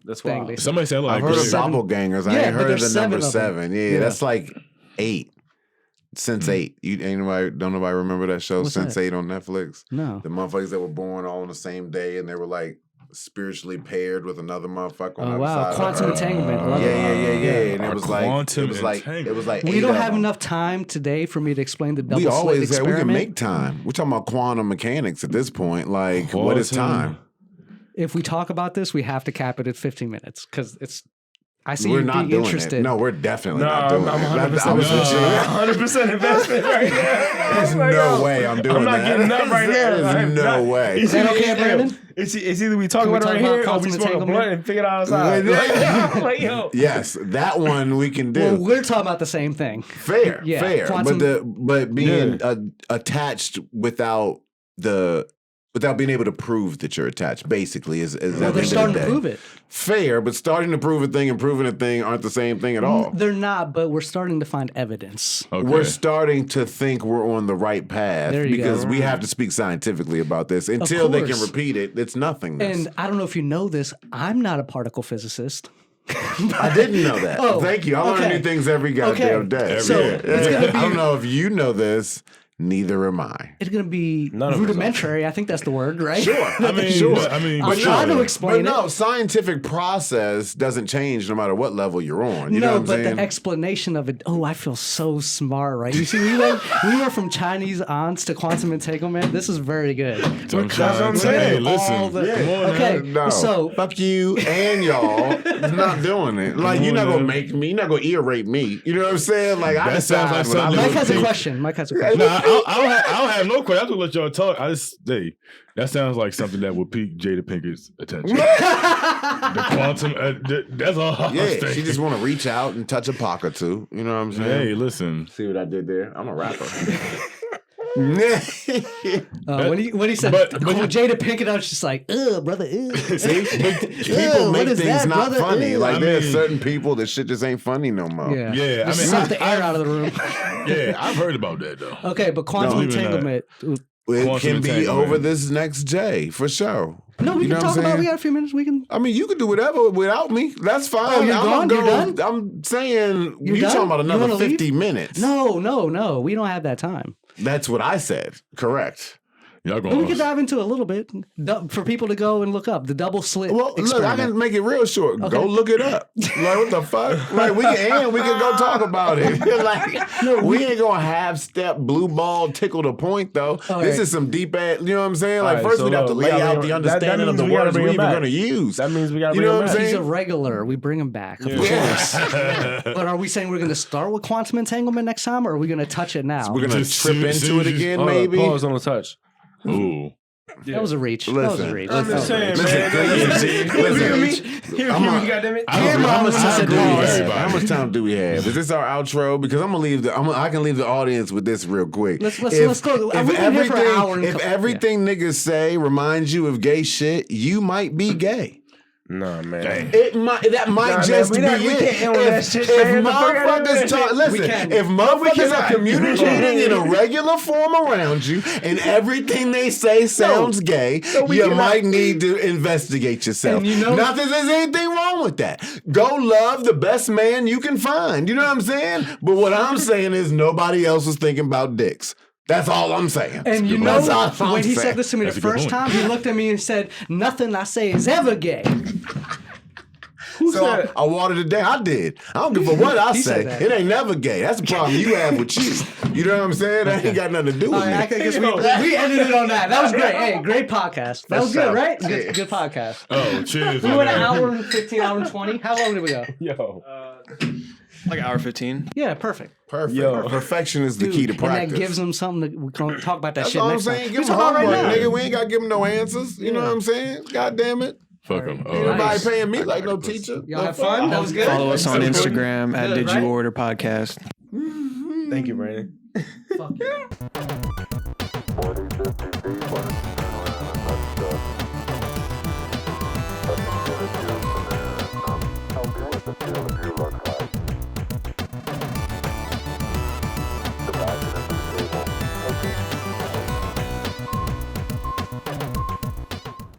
That's thing. why Somebody said like I've heard of doppelgangers. I ain't heard of the number 7. Yeah, that's like 8. Since 8. Don't nobody remember that show? What's Since that? 8 on Netflix? No. The motherfuckers that were born all on the same day and they were like spiritually paired with another motherfucker on the Oh wow, other side. quantum entanglement. I love it. Yeah. And it was like We 8 don't of have them. enough time today for me to explain the double We slit always have, we experiment. can make time. We're talking about quantum mechanics at this point. Like, what is time? If we talk about this, we have to cap it at 15 minutes because it's. I see We're you not being doing interested. it. No, we're definitely No, not doing I'm it. 100% I was with you. 100% investment right now. There's no way I'm doing that. I'm not getting up right now. There's no way. Is that okay, Brandon? It's either we talk Can we about it talk right about here or we quantum smoke a entanglement? blunt and figure it out outside. Like, yo. Yes, that one we can do. Well, we're talking about the same thing. Fair. Quantum- But being attached without being able to prove that you're attached, basically, is Well, they're starting to prove it. Fair, but starting to prove a thing and proving a thing aren't the same thing at all. They're not, but we're starting to find evidence. Okay. We're starting to think we're on the right path There you because go. we have to speak scientifically about this. Until they can course. repeat it, it's nothingness. And I don't know if you know this, I'm not a particle physicist. I didn't know that. Oh, Thank you. I learn okay. new things every goddamn Okay. day. So, it's gonna be- I don't know if you know this. Neither am I. It's going to be None of us rudimentary. I think that's the word, right? Sure. I mean, I'm trying to explain But it. no, scientific process doesn't change no matter what level you're on. You know No, what I'm but saying? the explanation of it. Oh, I feel so smart, right? You see, we went from Chinese aunts to quantum entanglement. This is very good. That's what I'm we're saying. Hey, getting listen. all the- Come on, okay, man. No, so fuck you and y'all. Not doing it. Like you're not gonna make me. You're not gonna ear rape me. You know what I'm saying? Like I That sounds like decide when I something Mike live has a with question. Mike has a question. Nah, I don't have no question. I just let y'all talk. That sounds like something that would pique Jada Pinkett's attention. The quantum, that's all I'm Yeah, saying. she just want to reach out and touch a pock or two. You know what I'm saying? Hey, listen. See what I did there? I'm a rapper. When he said but Jada Pinkett, I was just like, ugh, brother, ugh. See, people what make is things that, not brother? funny. Ew. Like I there's mean- certain people that shit just ain't funny no more. Yeah, Yeah, I Just mean, suck the air out of the room. Yeah, I've heard about that though. Okay, but quantum Believe it or not. entanglement. It Quantum can be entanglement. over this next J for sure. No, we You know can what talk I'm about. saying? We got a few minutes. We can. I mean, you can do whatever without me. That's fine. Oh, you're I'm gone? You're done? I'm saying You're you done? talking about You another wanna leave? 50 minutes. No. We don't have that time. That's what I said. Correct. Y'all But we going can dive into a little bit for people to go and look up the double slit. Well, look, I experiment. can make it real short. Okay. Go look it up. Like, what the fuck? Like, we can go talk about it. Like, we ain't gonna half step blue ball tickle the point though. All This right. is some deep ass. You know what I'm saying? Like, All right, first so we'd have to look, we lay gotta out bring- the that understanding of means the we gotta words bring we him even back. gonna use. That means we got to You bring know him what I'm back. He's saying? a regular. We bring him back, of Yes. course. But are we saying we're going to start with quantum entanglement next time, or are we going to touch it now? We're gonna Just trip soon- into it soon as- again, Hold on, maybe. Pause on the touch. Ooh. That was a reach. That was a reach. I'm just saying, man. How much time do we have? everybody. How much time do we have? Is this our outro? Because I'm gonna leave I can leave the audience with this real quick. Let's go. We've been here for an hour and If everything niggas say reminds you of gay shit, you might be gay. Nah, man. That might just be it. We can't end with that shit, If man. motherfuckers talk, listen, if motherfuckers are communicating in a regular form around you and everything they say sounds gay, you might need to investigate yourself. And you know- Not that there's anything wrong with that. Go love the best man you can find. You know what I'm saying? But what I'm saying is nobody else was thinking about dicks. That's all I'm saying. And you know, That's all I'm when he saying. said this to me That's the a good first point. time, he looked at me and said, "Nothing I say is ever gay." So I watered it down. I did. I don't give a what I He say. said that. It ain't never gay. That's the problem you have with you. You know what I'm saying? That ain't got nothing to do with me. I guess we ended it on that. That was great. Hey, great podcast. That was good, right? Good podcast. Oh, cheers. We went an hour and 15, hour and 20. How long did we go? Yo. Like hour 15. Yeah, perfect. Perfect. Yo. Perfection is the Dude, key to and practice. that gives them something to we can talk about that That's shit all I'm next saying. time. Give We them talk about homework, right now. nigga. We ain't got to give them no answers. You know what I'm saying? God damn it. Fuck them. Ain't nobody paying me like no teacher. Y'all have fun? That was good. Follow us on Good, Instagram at right? Did You Order Podcast. Thank you, Brandon. Fuck you.